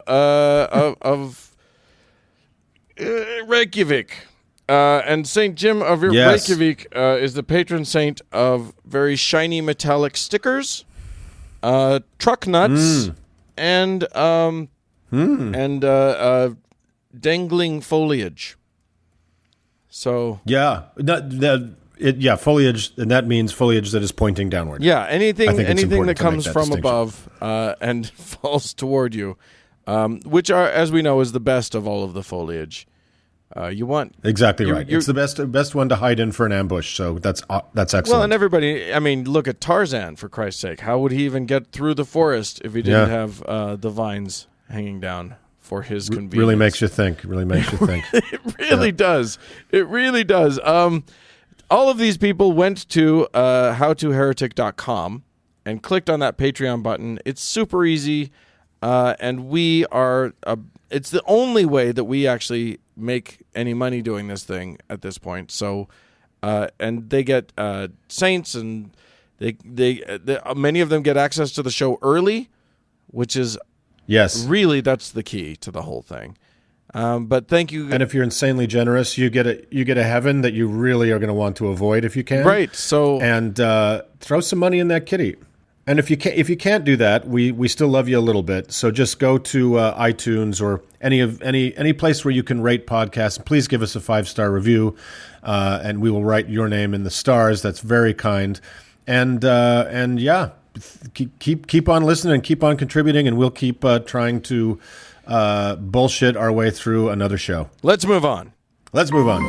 Reykjavik. And Saint Jim of Reykjavik is the patron saint of very shiny metallic stickers, truck nuts, and dangling foliage. So foliage, and that means foliage that is pointing downward. Yeah, anything that comes from above and falls toward you, which are, as we know, is the best of all of the foliage. You want exactly right. It's the best one to hide in for an ambush. So that's excellent. Well, and everybody, I mean, look at Tarzan, for Christ's sake. How would he even get through the forest if he didn't have the vines hanging down for his convenience? Really makes you think. It really does. It really does. All of these people went to howtoheretic.com and clicked on that Patreon button. It's super easy, and we are. It's the only way that we actually make any money doing this thing at this point. So, and they get saints, and they many of them get access to the show early, which is really that's the key to the whole thing. But thank you. And if you're insanely generous, you get a heaven that you really are going to want to avoid if you can. Right. So and throw some money in that kitty. And if you can't do that, we still love you a little bit. So just go to iTunes or any place where you can rate podcasts. Please give us a 5-star review, and we will write your name in the stars. That's very kind. And keep on listening and keep on contributing, and we'll keep trying to bullshit our way through another show. Let's move on. Let's move on.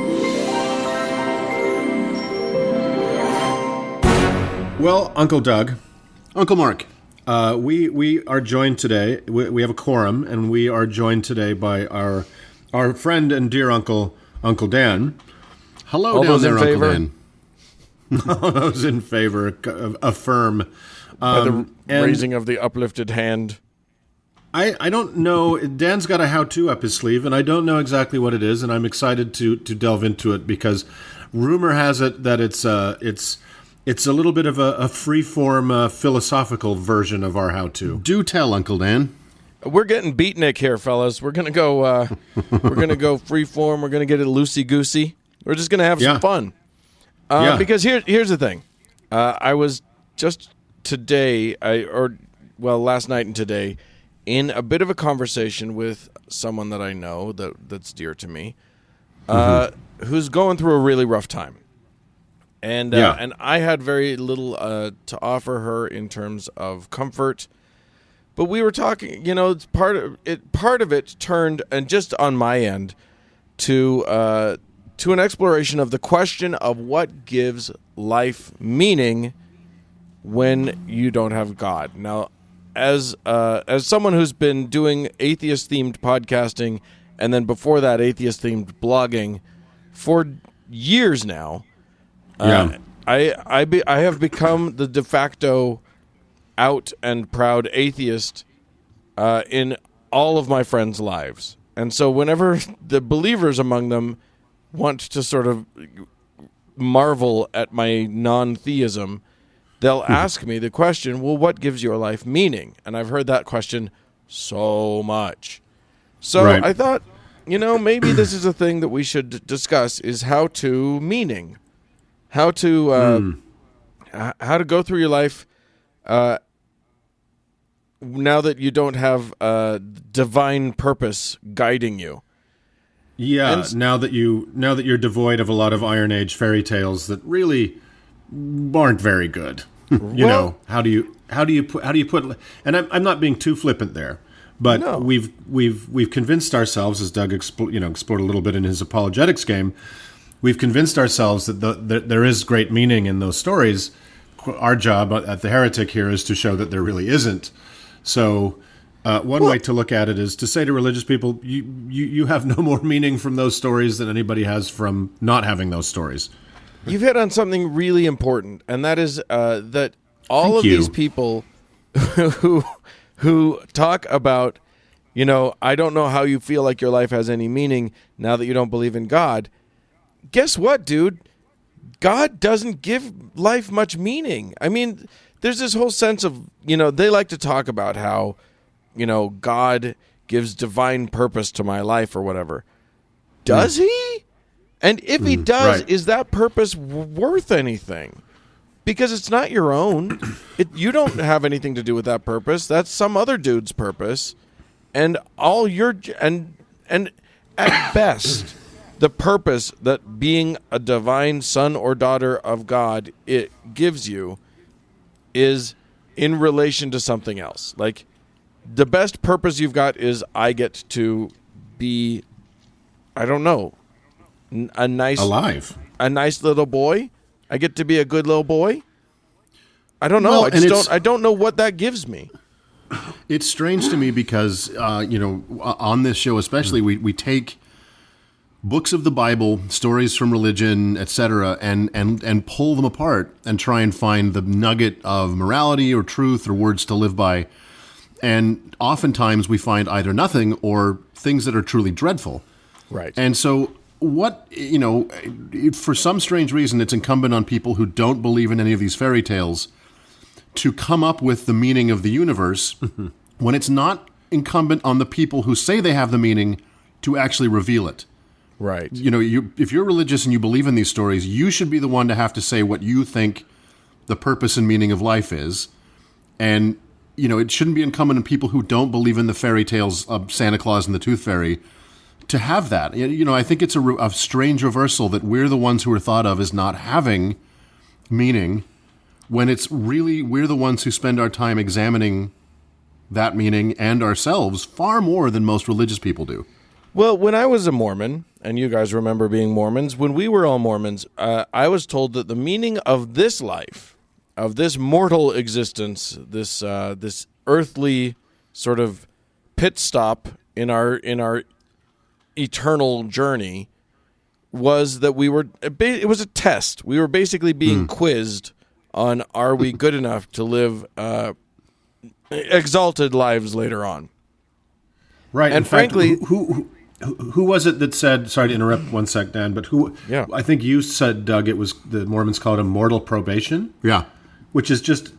Well, Uncle Doug. Uncle Mark. We are joined today. We have a quorum, and we are joined today by our friend and dear uncle, Uncle Dan. Hello, all down those in there, Uncle favor? Dan. All those in favor, affirm. By the raising of the uplifted hand. I don't know. Dan's got a how-to up his sleeve, and I don't know exactly what it is, and I'm excited to delve into it because rumor has it that it's a little bit of a free-form philosophical version of our how-to. Do tell, Uncle Dan. We're getting beatnik here, fellas. We're gonna go. We're gonna go freeform. We're gonna get it loosey goosey. We're just gonna have some fun. Because here's the thing. I was just today, last night and today, in a bit of a conversation with someone that I know that's dear to me, who's going through a really rough time, and I had very little to offer her in terms of comfort. But we were talking, it's part of it turned, and just on my end, to an exploration of the question of what gives life meaning when you don't have God. Now, as someone who's been doing atheist-themed podcasting, and then before that, atheist-themed blogging for years now, I have become the de facto out and proud atheist in all of my friends' lives. And so whenever the believers among them want to sort of marvel at my non-theism, they'll ask me the question, well, what gives your life meaning? And I've heard that question so much. So I thought, maybe this is a thing that we should discuss, is how to meaning. How to go through your life now that you don't have divine purpose guiding you. Yeah, now that you're devoid of a lot of Iron Age fairy tales that really aren't very good. How do you put? And I'm not being too flippant there, but we've convinced ourselves, as Doug explored a little bit in his apologetics game. We've convinced ourselves that there is great meaning in those stories. Our job at the Heretic here is to show that there really isn't. So one way to look at it is to say to religious people, you have no more meaning from those stories than anybody has from not having those stories. You've hit on something really important, and that is that all of these people who talk about, I don't know how you feel like your life has any meaning now that you don't believe in God. Guess what, dude? God doesn't give life much meaning. I mean, there's this whole sense of, they like to talk about how, God gives divine purpose to my life or whatever. Does he? And if he does, is that purpose worth anything? Because it's not your own. You don't have anything to do with that purpose. That's some other dude's purpose. And and at best, the purpose that being a divine son or daughter of God it gives you is in relation to something else. Like, the best purpose you've got is I get to be, I don't know, a nice little boy. I get to be a good little boy. I don't know. I don't know what that gives me. It's strange to me because on this show especially, we take books of the Bible, stories from religion, etc., and pull them apart and try and find the nugget of morality or truth or words to live by. And oftentimes we find either nothing or things that are truly dreadful. Right. And so for some strange reason, it's incumbent on people who don't believe in any of these fairy tales to come up with the meaning of the universe when it's not incumbent on the people who say they have the meaning to actually reveal it. Right. If you're religious and you believe in these stories, you should be the one to have to say what you think the purpose and meaning of life is. And, it shouldn't be incumbent on people who don't believe in the fairy tales of Santa Claus and the Tooth Fairy to have that. I think it's a strange reversal that we're the ones who are thought of as not having meaning when it's really we're the ones who spend our time examining that meaning and ourselves far more than most religious people do. Well, when I was a Mormon, and you guys remember being Mormons, when we were all Mormons, I was told that the meaning of this life, of this mortal existence, this earthly sort of pit stop in our eternal journey, was that it was a test. We were basically being quizzed on, are we good enough to live exalted lives later on? Right. And frankly, who was it that said? Sorry to interrupt 1 sec, Dan, but who? Yeah. I think you said, Doug. It was the Mormons call it a mortal probation. Yeah. Which is just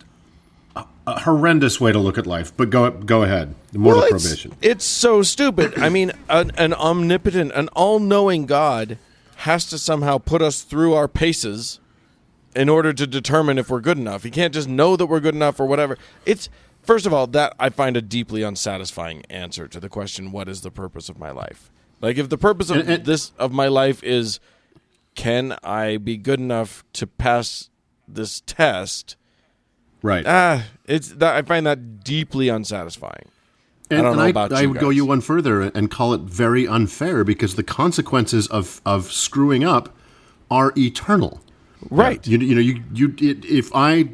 a horrendous way to look at life. But go ahead. The mortal probation. It's so stupid. I mean, an omnipotent, an all-knowing God has to somehow put us through our paces in order to determine if we're good enough. He can't just know that we're good enough or whatever. First of all, that I find a deeply unsatisfying answer to the question, what is the purpose of my life? Like, if the purpose of my life is, can I be good enough to pass this test? Right. I find that deeply unsatisfying. I don't know about you guys. I would go you one further and call it very unfair, because the consequences of screwing up are eternal. Right. If I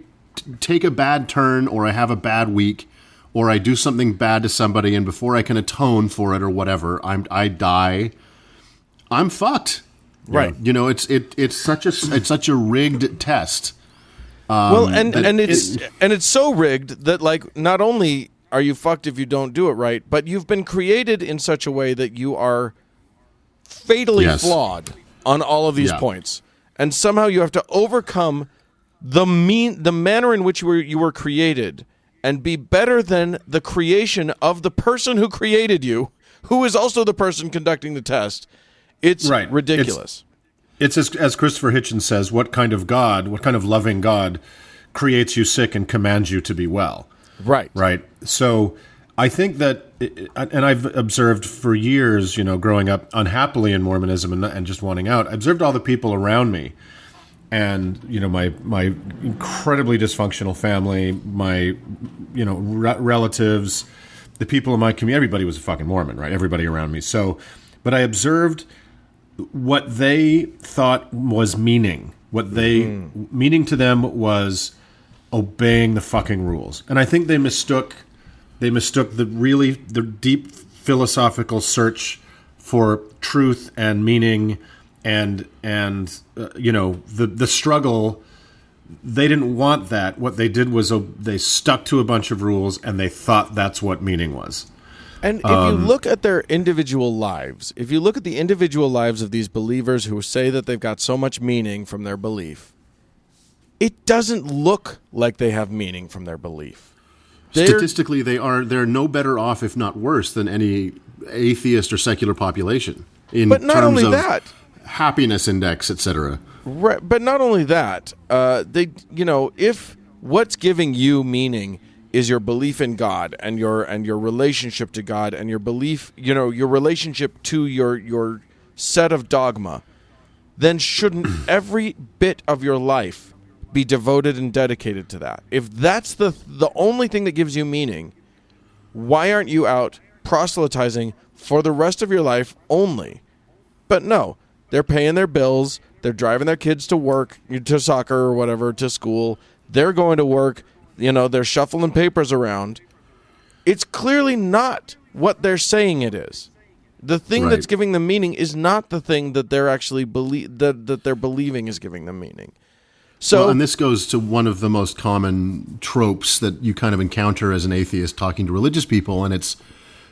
take a bad turn, or I have a bad week, or I do something bad to somebody, and before I can atone for it or whatever, I die, I'm fucked. Right. It's such a rigged test. And it's so rigged that, like, not only are you fucked if you don't do it right, but you've been created in such a way that you are fatally flawed on all of these points, and somehow you have to overcome the manner in which you were created, and be better than the creation of the person who created you, who is also the person conducting the test. It's ridiculous. It's as Christopher Hitchens says, what kind of loving God creates you sick and commands you to be well? Right. Right. So I think that, and I've observed for years, growing up unhappily in Mormonism and just wanting out, I observed all the people around me. And, my incredibly dysfunctional family, my, relatives, the people in my community, everybody was a fucking Mormon, right? Everybody around me. So, but I observed what they thought was meaning. Meaning to them was obeying the fucking rules. And I think they mistook the deep philosophical search for truth and meaning and the struggle. They didn't want that. What they did was they stuck to a bunch of rules, and they thought that's what meaning was. And if you look at their individual lives, if you look at the individual lives of these believers who say that they've got so much meaning from their belief, it doesn't look like they have meaning from their belief. Statistically, they're no better off, if not worse, than any atheist or secular population in but not terms only of that, happiness index, etc. Right, but not only that, if what's giving you meaning is your belief in God and your relationship to God and your belief, your relationship to your set of dogma, then shouldn't every bit of your life be devoted and dedicated to that? If that's the only thing that gives you meaning, why aren't you out proselytizing for the rest of your life only? But no, they're paying their bills, they're driving their kids to work, to soccer or whatever, to school, they're going to work, they're shuffling papers around. It's clearly not what they're saying it is. The thing that's giving them meaning is not the thing that they're actually that they're believing is giving them meaning. So, and this goes to one of the most common tropes that you kind of encounter as an atheist talking to religious people, and it's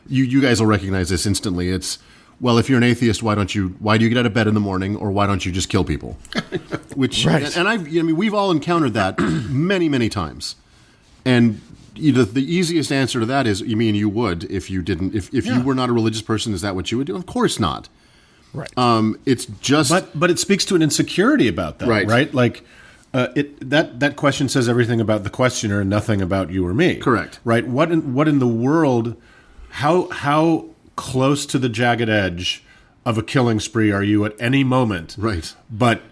you guys will recognize this instantly. It's, well, if you're an atheist, why do you get out of bed in the morning, or why don't you just kill people? Which and we've all encountered that many, many times. And the easiest answer to that is, you mean you would if you didn't, if you were not a religious person, is that what you would do? Of course not. Right. It's just, but it speaks to an insecurity about that, right? Like that question says everything about the questioner and nothing about you or me. Correct. Right. What in the world? How close to the jagged edge of a killing spree are you at any moment? Right. But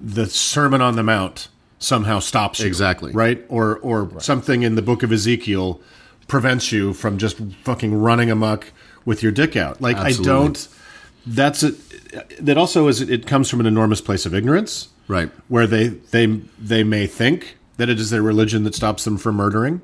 the Sermon on the Mount somehow stops you. Exactly. Right? Or something in the book of Ezekiel prevents you from just fucking running amok with your dick out. Like, Absolutely. I don't. That's it. That also is. It comes from an enormous place of ignorance, Right. where they may think that it is their religion that stops them from murdering,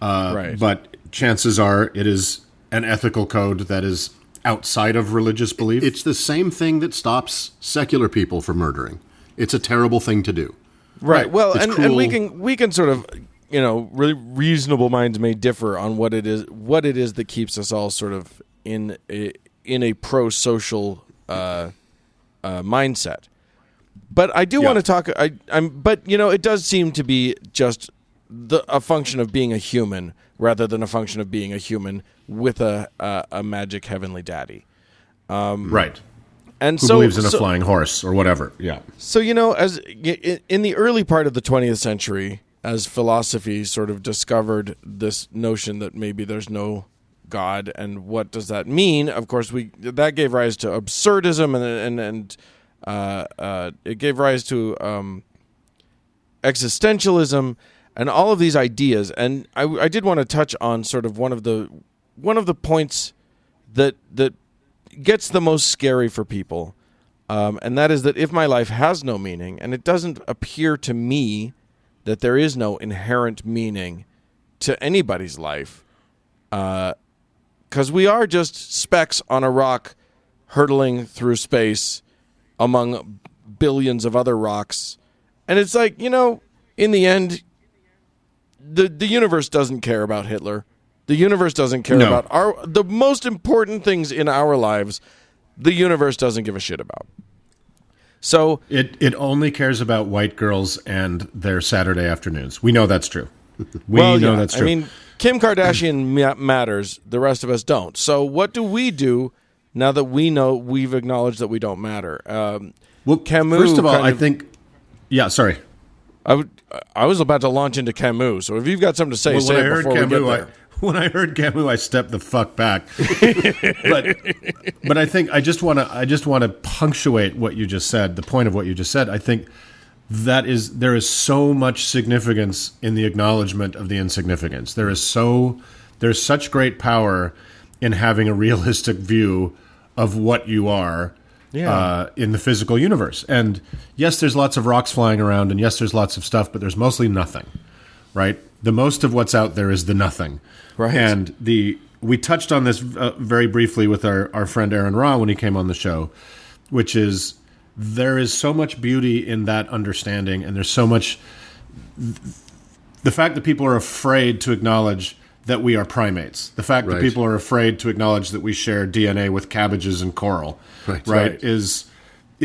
Right. but chances are it is an ethical code that is outside of religious belief. It's the same thing that stops secular people from murdering. It's a terrible thing to do. Right. Well, It's and we cruel. can sort of, really reasonable minds may differ on what it is that keeps us all sort of in a pro-social mindset. But I do want to talk. But it does seem to be just a function of being a human rather than a function of being a human with a magic heavenly daddy. Right. And Who believes in a flying horse or whatever. Yeah. So, as in the early part of the 20th century, as philosophy sort of discovered this notion that maybe there's no God, and what does that mean? Of course, that gave rise to absurdism, and it gave rise to existentialism, and all of these ideas. And I did want to touch on sort of one of the points that gets the most scary for people, and that is that if my life has no meaning, and it doesn't appear to me that there is no inherent meaning to anybody's life, because we are just specks on a rock hurtling through space among billions of other rocks, and it's like, in the end, the universe doesn't care about Hitler. The universe doesn't care about the most important things in our lives. The universe doesn't give a shit about. So it only cares about white girls and their Saturday afternoons. We know that's true. That's true. I mean, Kim Kardashian matters. The rest of us don't. So what do we do now that we've acknowledged that we don't matter? Camus. First of all, I think. Yeah, sorry. I was about to launch into Camus. So if you've got something to say, say it before we get there. When I heard Camus, I stepped the fuck back. but I think I just want to punctuate what you just said. The point of what you just said. I think there is so much significance in the acknowledgement of the insignificance. There's such great power in having a realistic view of what you are. Yeah. In the physical universe. And yes, there's lots of rocks flying around, and yes, there's lots of stuff, but there's mostly nothing, right? The most of what's out there is the nothing. Right. And we touched on this very briefly with our friend Aaron Ra when he came on the show, which is there is so much beauty in that understanding, and there's so much... The fact that people are afraid to acknowledge that we are primates, the fact that people are afraid to acknowledge that we share DNA with cabbages and coral, right. is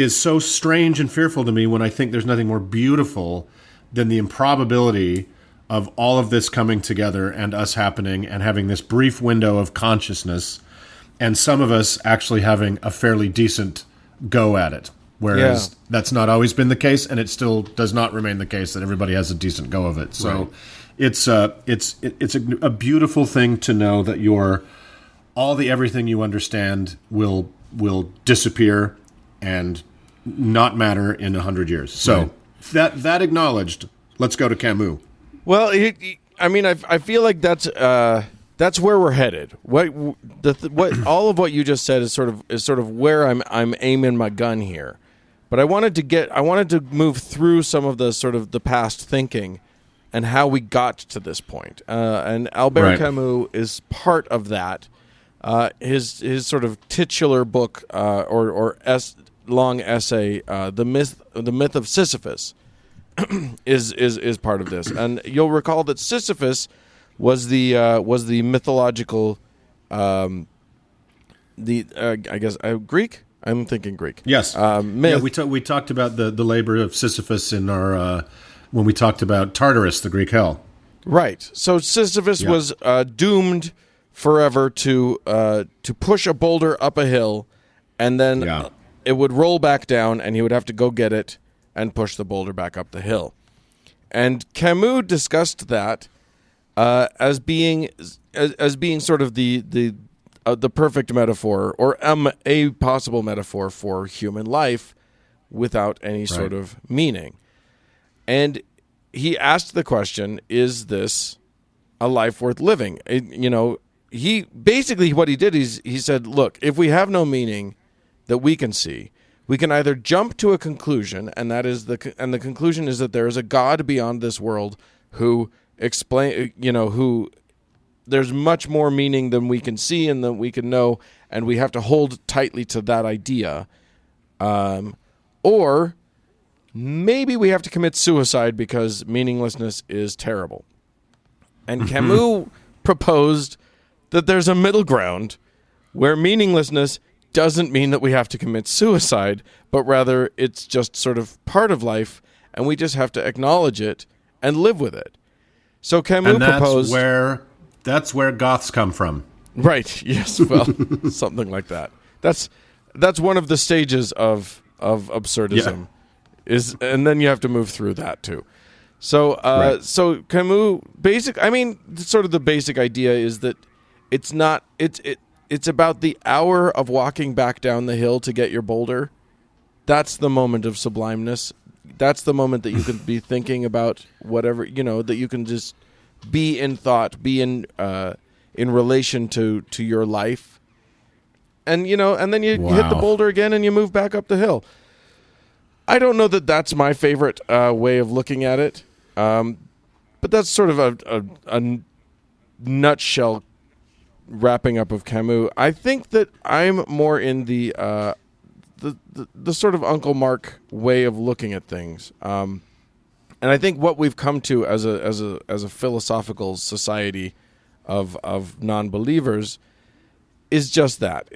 so strange and fearful to me when I think there's nothing more beautiful than the improbability of all of this coming together and us happening and having this brief window of consciousness, and some of us actually having a fairly decent go at it. Whereas that's not always been the case, and it still does not remain the case that everybody has a decent go of it. So it's a beautiful thing to know that everything you understand will disappear and not matter in 100 years. So that acknowledged, let's go to Camus. Well, I feel like that's where we're headed. What all of what you just said is sort of where I'm aiming my gun here. But I wanted to move through some of the sort of the past thinking and how we got to this point. And Albert Camus is part of that. His sort of titular book or long essay, the myth of Sisyphus, is part of this. And you'll recall that Sisyphus was the mythological, I guess Greek. I'm thinking Greek. Yes. Myth. Yeah, we talked about the labor of Sisyphus in our when we talked about Tartarus, the Greek hell. Right. So Sisyphus was doomed forever to push a boulder up a hill, and then it would roll back down, and he would have to go get it and push the boulder back up the hill. And Camus discussed that as being sort of the perfect metaphor, or a possible metaphor for human life without any sort of meaning. And he asked the question, is this a life worth living? what he did is he said, look, if we have no meaning that we can see, we can either jump to a conclusion, and the conclusion is that there is a God beyond this world who who there's much more meaning than we can see and than we can know, and we have to hold tightly to that idea. Or maybe we have to commit suicide because meaninglessness is terrible. And Camus proposed that there's a middle ground where meaninglessness doesn't mean that we have to commit suicide, but rather it's just sort of part of life, and we just have to acknowledge it and live with it. So Camus proposed... That's where goths come from. Right, yes, well, something like that. That's one of the stages of absurdism, and then you have to move through that too. So so Camus sort of the basic idea is that it's about the hour of walking back down the hill to get your boulder. That's the moment of sublimeness. That's the moment that you can be thinking about whatever, that you can just be in thought, be in relation to your life. And and then you hit the boulder again and you move back up the hill. I don't know that that's my favorite way of looking at it. But that's sort of a nutshell wrapping up of Camus. I think that I'm more in the sort of Uncle Mark way of looking at things. And I think what we've come to as a philosophical society of non-believers is just that.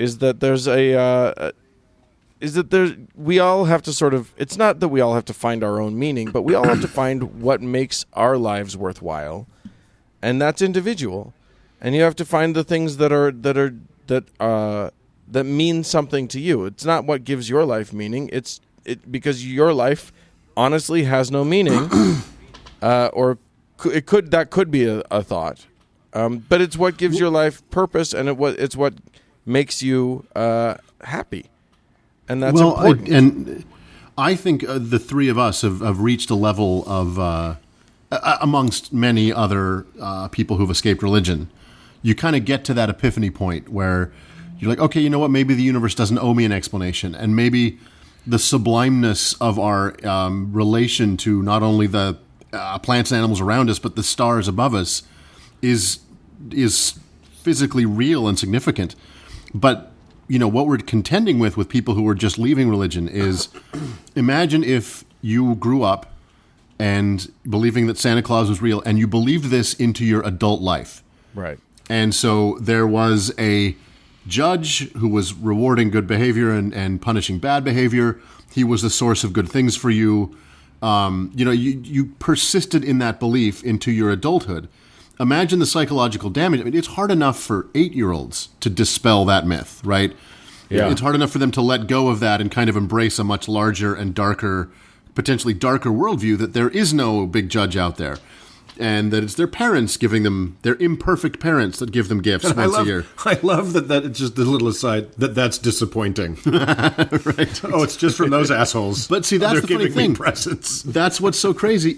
We all have to sort of, it's not that we all have to find our own meaning, but we all have to find what makes our lives worthwhile, and that's individual. And you have to find the things that mean something to you. It's not what gives your life meaning. It's because your life honestly has no meaning, or that could be a thought. But it's what gives your life purpose, and it's what makes you happy. And that's important. And I think the three of us have reached a level of, amongst many other people who've escaped religion, you kind of get to that epiphany point where you're like, okay, you know what? Maybe the universe doesn't owe me an explanation. And maybe the sublimeness of our relation to not only the plants and animals around us, but the stars above us is physically real and significant. But what we're contending with people who are just leaving religion is, imagine if you grew up and believing that Santa Claus was real, and you believed this into your adult life. Right. And so there was a judge who was rewarding good behavior and punishing bad behavior. He was the source of good things for you. You persisted in that belief into your adulthood. Imagine the psychological damage. I mean, it's hard enough for 8-year-olds to dispel that myth, right? Yeah. It's hard enough for them to let go of that and kind of embrace a much larger and darker, potentially darker worldview, that there is no big judge out there. And that it's their parents giving them, their imperfect parents that give them gifts once a year. I love that it's just a little aside, that's disappointing. Right. Oh, it's just from those assholes. But see, that's the funny thing. Presents. That's what's so crazy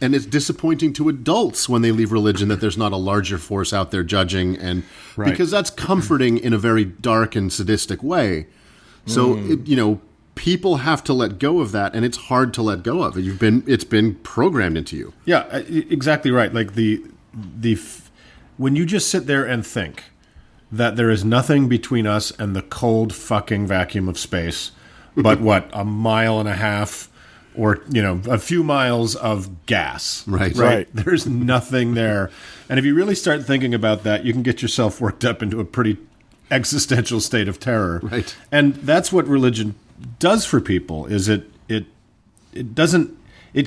and it's disappointing to adults when they leave religion that there's not a larger force out there judging, and because that's comforting in a very dark and sadistic way. So, people have to let go of that, and it's hard to let go of it. It's been programmed into you. Yeah, exactly right. Like when you just sit there and think that there is nothing between us and the cold fucking vacuum of space, but what, a mile and a half or a few miles of gas. Right. There's nothing there, and if you really start thinking about that, you can get yourself worked up into a pretty existential state of terror. Right, and that's what religion does for people. Is it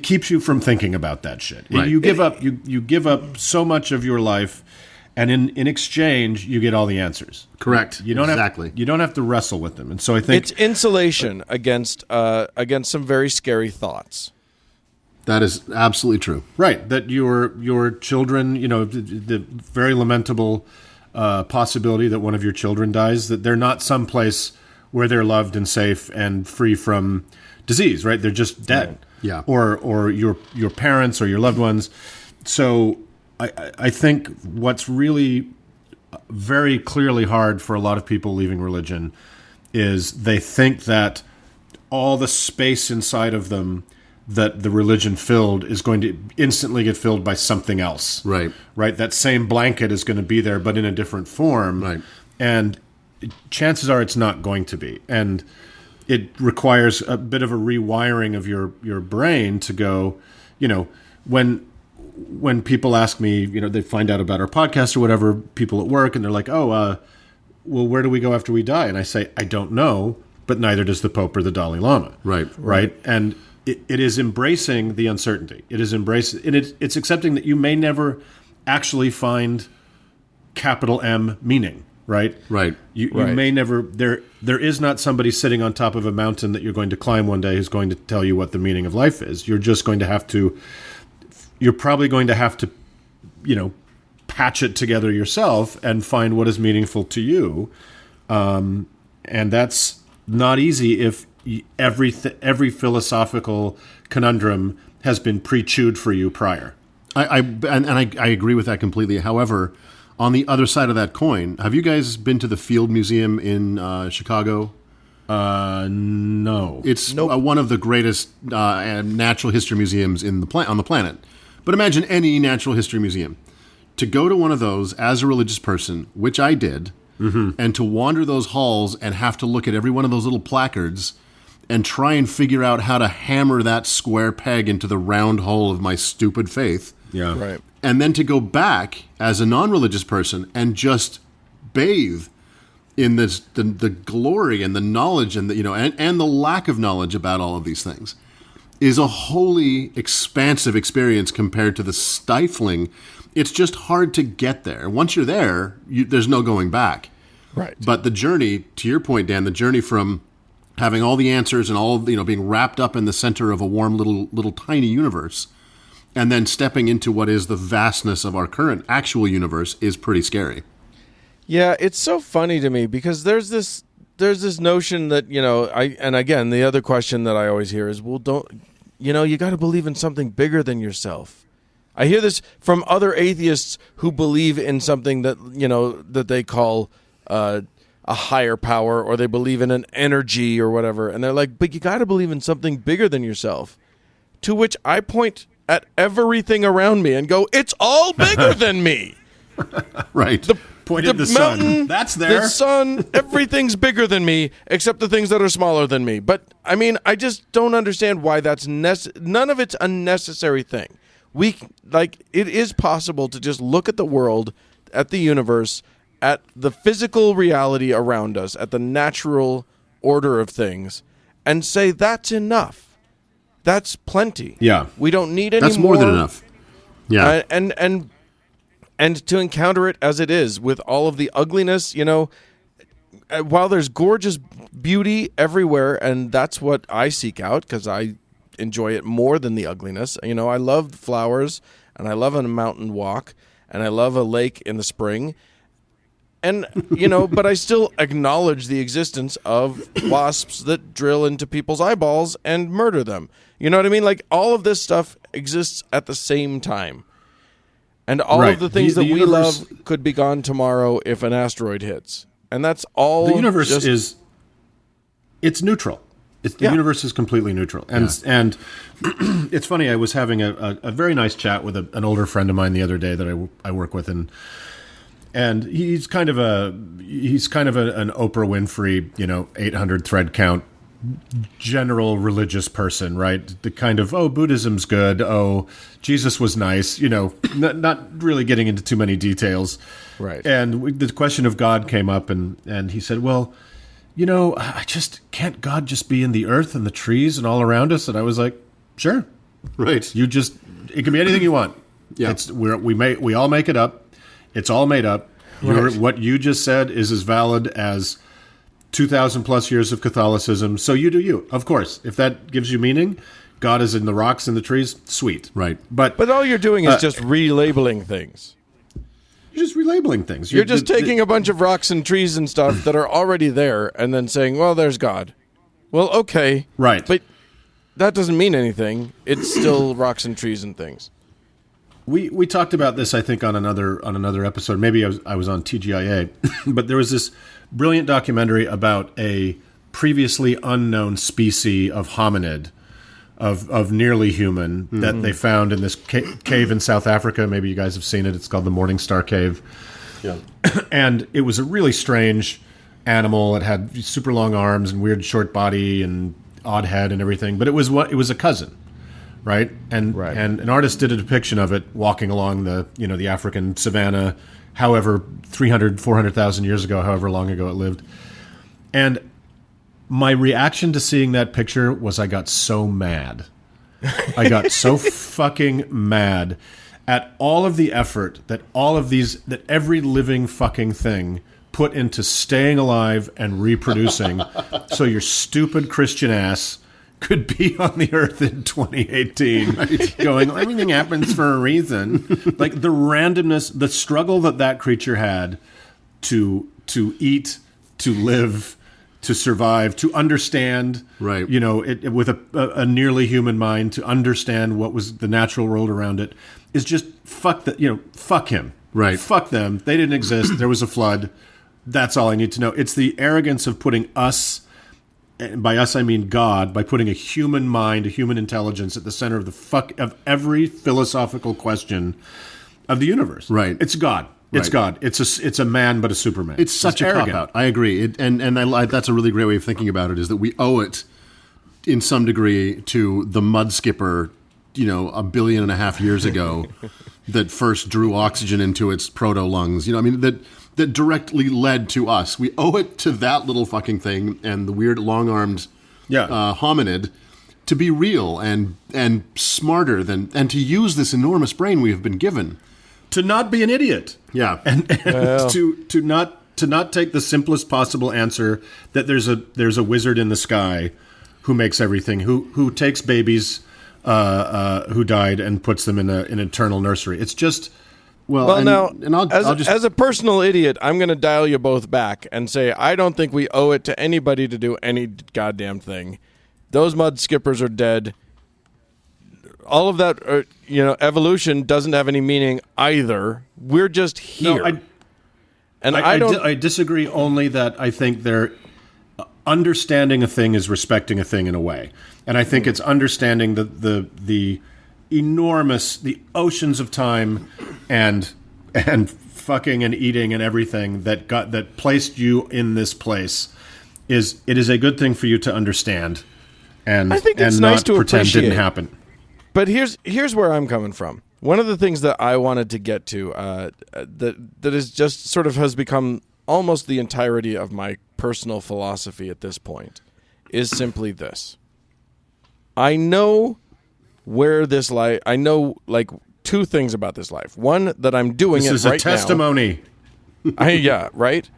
keeps you from thinking about that shit. Right. You give up so much of your life, and in exchange you get all the answers. Correct. You don't have to wrestle with them. And so I think it's insulation against some very scary thoughts. That is absolutely true. Right. That your children, the very lamentable possibility that one of your children dies, that they're not someplace where they're loved and safe and free from disease, right? They're just dead. Right. Yeah. Or your parents or your loved ones. So I think what's really very clearly hard for a lot of people leaving religion is they think that all the space inside of them that the religion filled is going to instantly get filled by something else. Right. Right? That same blanket is going to be there, but in a different form. Right. And chances are it's not going to be. And it requires a bit of a rewiring of your brain to go, when people ask me, they find out about our podcast or whatever, people at work, and they're like, well, where do we go after we die? And I say, I don't know, but neither does the Pope or the Dalai Lama. Right. And it is embracing the uncertainty. It is embracing, and it's accepting that you may never actually find capital M meaning. Right. You may never. There is not somebody sitting on top of a mountain that you're going to climb one day who's going to tell you what the meaning of life is. You're just going to have to. You're probably going to have to, patch it together yourself and find what is meaningful to you, and that's not easy if every philosophical conundrum has been pre-chewed for you prior. I agree with that completely. However, on the other side of that coin, have you guys been to the Field Museum in Chicago? No. It's one of the greatest natural history museums on the planet. But imagine any natural history museum. To go to one of those as a religious person, which I did, and to wander those halls and have to look at every one of those little placards and try and figure out how to hammer that square peg into the round hole of my stupid faith. Yeah. Right. And then to go back as a non-religious person and just bathe in this the glory and the knowledge and the lack of knowledge about all of these things is a wholly expansive experience compared to the stifling. It's just hard to get there. Once you're there, there's no going back. Right. But the journey, to your point, Dan, the journey from having all the answers and all being wrapped up in the center of a warm little tiny universe, and then stepping into what is the vastness of our current actual universe is pretty scary. Yeah, it's so funny to me because there's this notion that, and again, the other question that I always hear is, well, you got to believe in something bigger than yourself. I hear this from other atheists who believe in something that, that they call a higher power, or they believe in an energy or whatever. And they're like, but you got to believe in something bigger than yourself. To which I point at everything around me and go, it's all bigger than me. Right. Point at the mountain, sun. That's there. The sun, everything's bigger than me, except the things that are smaller than me. But, I just don't understand why that's none of it's a necessary thing. It is possible to just look at the world, at the universe, at the physical reality around us, at the natural order of things, and say that's enough. That's plenty. Yeah. We don't need any more. That's more than enough. Yeah. And to encounter it as it is, with all of the ugliness, while there's gorgeous beauty everywhere, and that's what I seek out because I enjoy it more than the ugliness. I love flowers, and I love a mountain walk, and I love a lake in the spring. And, but I still acknowledge the existence of wasps that drill into people's eyeballs and murder them. You know what I mean? Like, all of this stuff exists at the same time. And all of the things that we love could be gone tomorrow if an asteroid hits. And that's all. The universe it's neutral. The universe is completely neutral. And it's funny, I was having a very nice chat with an older friend of mine the other day that I work with, and he's kind of an Oprah Winfrey, 800 thread count general religious person, right? The kind of, Buddhism's good, Jesus was nice, not really getting into too many details. Right. And the question of God came up, and he said, well, can't God just be in the earth and the trees and all around us? And I was like, sure. Right. It can be anything you want. Yeah. We all make it up. It's all made up. Right. What you just said is as valid as 2,000 plus years of Catholicism. So you do you. Of course, if that gives you meaning, God is in the rocks and the trees. Sweet. Right. But all you're doing is just relabeling things. You're just relabeling things. You're just taking a bunch of rocks and trees and stuff that are already there and then saying, well, there's God. Well, okay. Right. But that doesn't mean anything. It's still rocks and trees and things. We talked about this, I think, on another episode. Maybe I was on TGIA, but there was this brilliant documentary about a previously unknown species of hominid, of nearly human, that they found in this cave in South Africa. Maybe you guys have seen it. It's called the Morning Star Cave. Yeah. And it was a really strange animal. It had super long arms and weird short body and odd head and everything. But it was a cousin, right? And an artist did a depiction of it walking along the African savanna, however 300, 400,000 years ago, however long ago it lived. And my reaction to seeing that picture was I got so mad. I got so fucking mad at all of the effort that every living fucking thing put into staying alive and reproducing so your stupid Christian ass could be on the earth in 2018 going, everything happens for a reason. Like the randomness, the struggle that creature had to eat, to live, to survive, to understand, right? With a nearly human mind, to understand what was the natural world around it, is just fuck him, right? Fuck them. They didn't exist. There was a flood. That's all I need to know. It's the arrogance of putting us, and by us I mean God, by putting a human mind, a human intelligence at the center of every philosophical question of the universe. Right? It's God. It's God. It's a man, but a Superman. It's such a cop-out. I agree. That's a really great way of thinking about it, is that we owe it in some degree to the mud skipper, 1.5 billion years ago that first drew oxygen into its proto-lungs. That directly led to us. We owe it to that little fucking thing and the weird long-armed hominid to be real and smarter and to use this enormous brain we have been given. To not be an idiot, and to not take the simplest possible answer that there's a wizard in the sky who makes everything, who takes babies who died and puts them in an eternal nursery. It's just as a personal idiot, I'm going to dial you both back and say I don't think we owe it to anybody to do any goddamn thing. Those mud skippers are dead. All of that, evolution doesn't have any meaning either. We're just here. No, I disagree only that I think they're understanding a thing is respecting a thing in a way. And I think it's understanding the enormous, the oceans of time and fucking and eating and everything that placed you in this place. It is a good thing for you to understand and I think it's and nice not to pretend appreciate. didn't happen. But here's where I'm coming from. One of the things that I wanted to get to that is just sort of has become almost the entirety of my personal philosophy at this point is simply this. I know where this life. I know like two things about this life. One, that I'm doing this it is right a testimony. now. Right.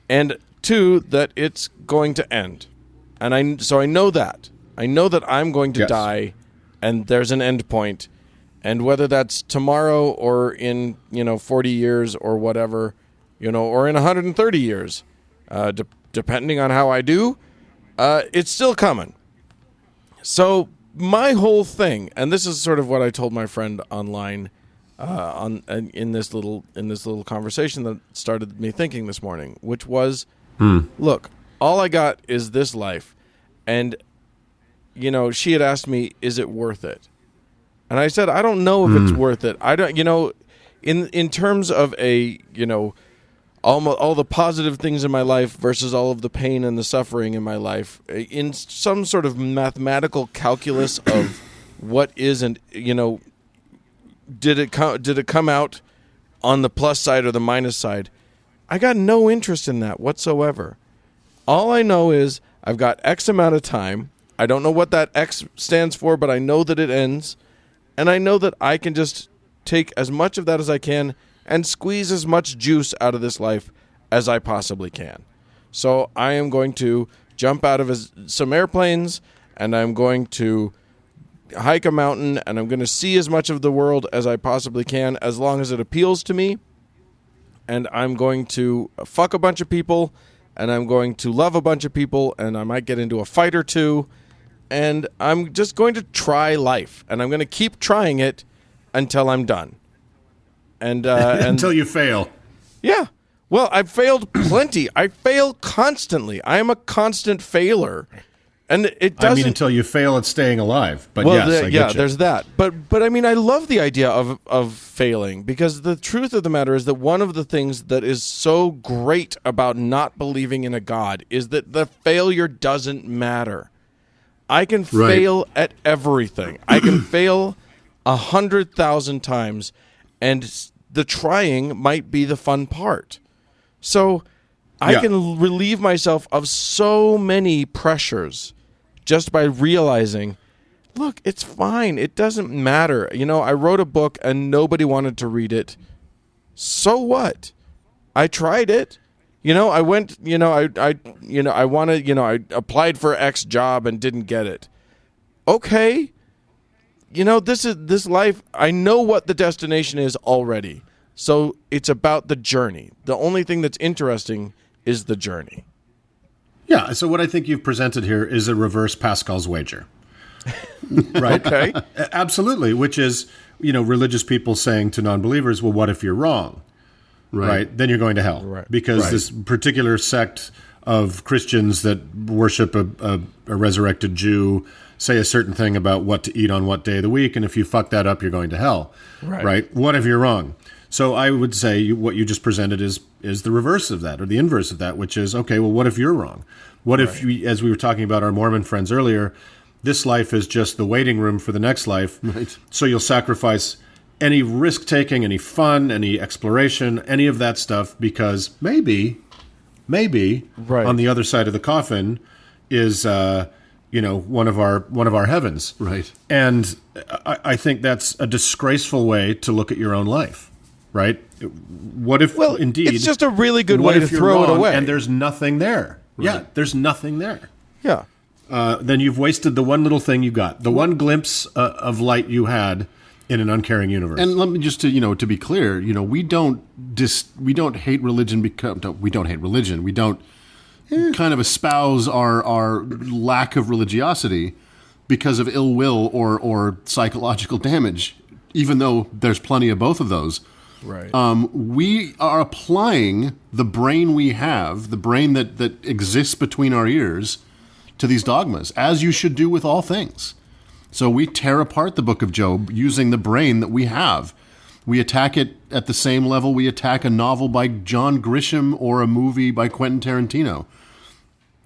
And two, that it's going to end. And I know that. I know that I'm going to die. And there's an end point, and whether that's tomorrow or in 40 years or whatever, or in 130 years, depending on how I do, it's still coming. So my whole thing, and this is sort of what I told my friend online, in this little conversation that started me thinking this morning, which was, look, all I got is this life, and she had asked me, is it worth it? And I said, I don't know if it's worth it. I don't, in terms of all the positive things in my life versus all of the pain and the suffering in my life, in some sort of mathematical calculus of what isn't, did it come out on the plus side or the minus side? I got no interest in that whatsoever. All I know is I've got X amount of time. I don't know what that X stands for, but I know that it ends. And I know that I can just take as much of that as I can and squeeze as much juice out of this life as I possibly can. So I am going to jump out of some airplanes, and I'm going to hike a mountain, and I'm going to see as much of the world as I possibly can, as long as it appeals to me. And I'm going to fuck a bunch of people, and I'm going to love a bunch of people, and I might get into a fight or two. And I'm just going to try life, and I'm going to keep trying it until I'm done. and until you fail. Yeah. Well, I've failed plenty. I fail constantly. I am a constant failer. And it doesn't... I mean, until you fail at staying alive. But yes, I get you. There's that. But I mean, I love the idea of failing, because the truth of the matter is that one of the things that is so great about not believing in a God is that the failure doesn't matter. I can fail at everything. I can fail 100,000 times, and the trying might be the fun part. So I can relieve myself of so many pressures just by realizing, look, it's fine. It doesn't matter. I wrote a book and nobody wanted to read it. So what? I tried it. I went, I applied for X job and didn't get it. Okay. This life, I know what the destination is already. So it's about the journey. The only thing that's interesting is the journey. Yeah, so what I think you've presented here is a reverse Pascal's wager. Right? Okay. Absolutely, which is, religious people saying to non-believers, well, what if you're wrong? Right? Then you're going to hell. Right. Because this particular sect of Christians that worship a resurrected Jew say a certain thing about what to eat on what day of the week, and if you fuck that up, you're going to hell. Right? What if you're wrong? So I would say what you just presented is the reverse of that, or the inverse of that, which is, okay, well, what if you're wrong? What if, as we were talking about our Mormon friends earlier, this life is just the waiting room for the next life. Right. So you'll sacrifice any risk-taking, any fun, any exploration, any of that stuff, because maybe on the other side of the coffin is one of our heavens. Right. And I think that's a disgraceful way to look at your own life. Right? What if, indeed... It's just a really good way to throw it away. And there's nothing there. Right. Yeah, there's nothing there. Yeah. Then you've wasted the one little thing you got, the one glimpse of light you had in an uncaring universe. And let me just to be clear, we don't hate religion because we don't hate religion. We don't kind of espouse our lack of religiosity because of ill will or psychological damage, even though there's plenty of both of those. Right. We are applying the brain we have, the brain that exists between our ears, to these dogmas, as you should do with all things. So we tear apart the book of Job using the brain that we have. We attack it at the same level we attack a novel by John Grisham or a movie by Quentin Tarantino.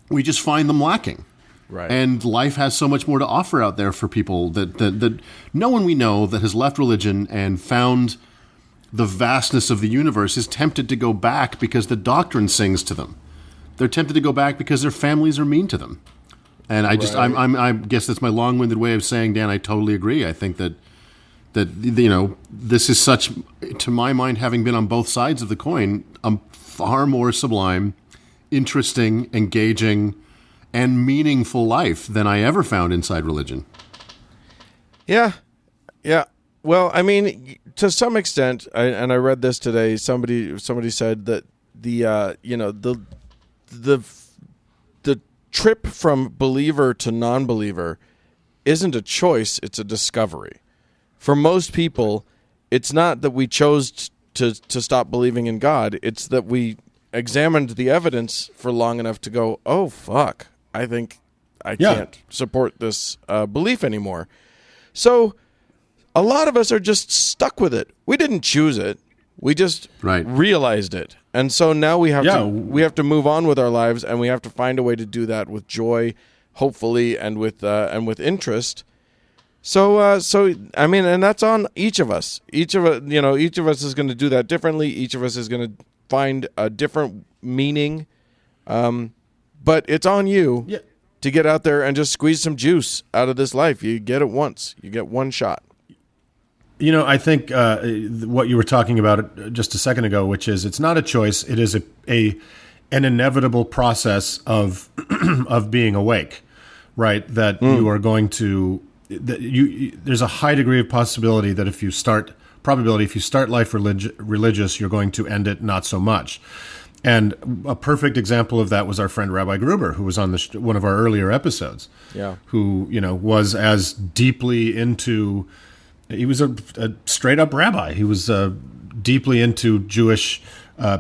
We just find them lacking. Right. And life has so much more to offer out there for people that no one we know that has left religion and found the vastness of the universe is tempted to go back because the doctrine sings to them. They're tempted to go back because their families are mean to them. And I guess that's my long-winded way of saying, Dan, I totally agree. I think that this is such, to my mind, having been on both sides of the coin, a far more sublime, interesting, engaging, and meaningful life than I ever found inside religion. Yeah. Well, I mean, to some extent, and I read this today. Somebody said that the trip from believer to non-believer isn't a choice; it's a discovery. For most people, it's not that we chose to stop believing in God; it's that we examined the evidence for long enough to go, "Oh fuck, I think I can't support this belief anymore." So a lot of us are just stuck with it. We didn't choose it. We just realized it. And so now we have to move on with our lives, and we have to find a way to do that with joy, hopefully, and with interest. So I mean, and that's on each of us. Each of us is going to do that differently. Each of us is going to find a different meaning. But it's on you to get out there and just squeeze some juice out of this life. You get it once. You get one shot. I think what you were talking about just a second ago, which is it's not a choice. It is an inevitable process of of being awake, right? That you are going to there's a high degree of possibility that if you start life religious, you're going to end it not so much. And a perfect example of that was our friend Rabbi Gruber, who was on one of our earlier episodes. Yeah, who was as deeply into. He was a straight up rabbi. He was deeply into Jewish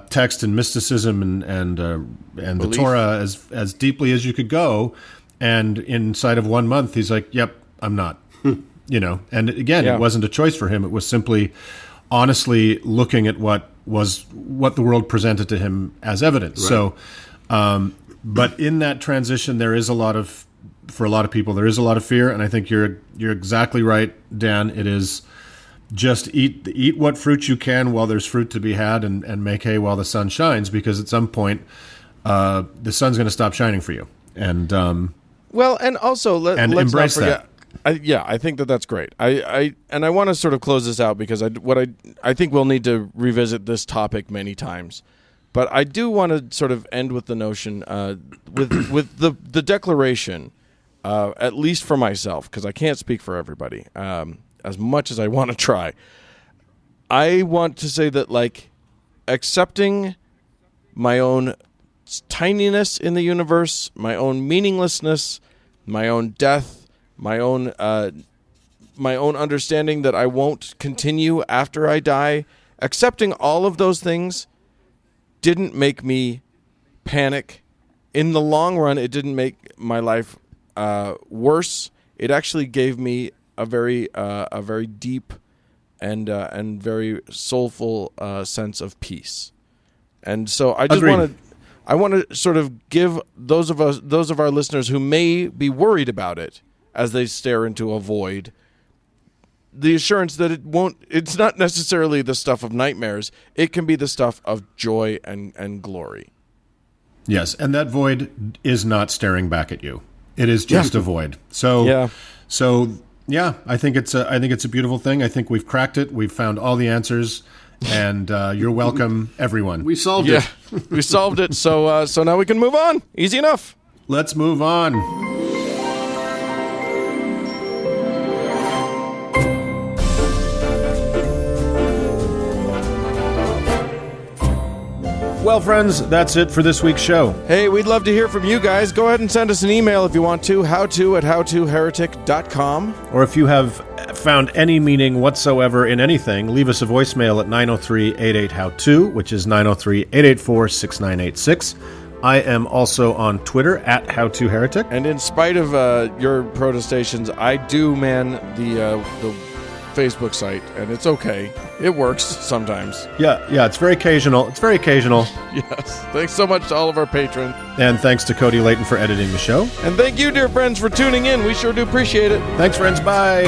text and mysticism and the Torah as deeply as you could go. And inside of 1 month, he's like, "Yep, I'm not." And again, It wasn't a choice for him. It was simply honestly looking at what the world presented to him as evidence. Right. So, but in that transition, for a lot of people, there is a lot of fear, and I think you're exactly right, Dan. It is just eat what fruit you can while there's fruit to be had, and make hay while the sun shines, because at some point, the sun's going to stop shining for you. And and also let's embrace not forget, that. I think that's great. I want to sort of close this out because I think we'll need to revisit this topic many times. But I do want to sort of end with the notion, with the declaration, at least for myself, because I can't speak for everybody, as much as I want to try. I want to say that, like, accepting my own tininess in the universe, my own meaninglessness, my own death, my own understanding that I won't continue after I die, accepting all of those things didn't make me panic. In the long run, it didn't make my life worse. It actually gave me a very deep and very soulful sense of peace. And so I just want to sort of give those of our listeners who may be worried about it as they stare into a void, the assurance that it's not necessarily the stuff of nightmares. It can be the stuff of joy and glory. Yes, and that void is not staring back at you. It is just a void. So I think it's a beautiful thing. I think we've cracked it. We've found all the answers, and you're welcome, everyone. We solved it. We solved it. So now we can move on. Easy enough. Let's move on. Well, friends, that's it for this week's show. Hey, we'd love to hear from you guys. Go ahead and send us an email if you want to, howto@howtoheretic.com. Or if you have found any meaning whatsoever in anything, leave us a voicemail at 903-88-HOW-TO, which is 903-884-6986. I am also on Twitter at howtoheretic. And in spite of your protestations, I do man the Facebook site, and it's okay. It works sometimes. Yeah, it's very occasional. Yes. Thanks so much to all of our patrons. And thanks to Cody Layton for editing the show. And thank you, dear friends, for tuning in. We sure do appreciate it. Thanks, friends. Bye.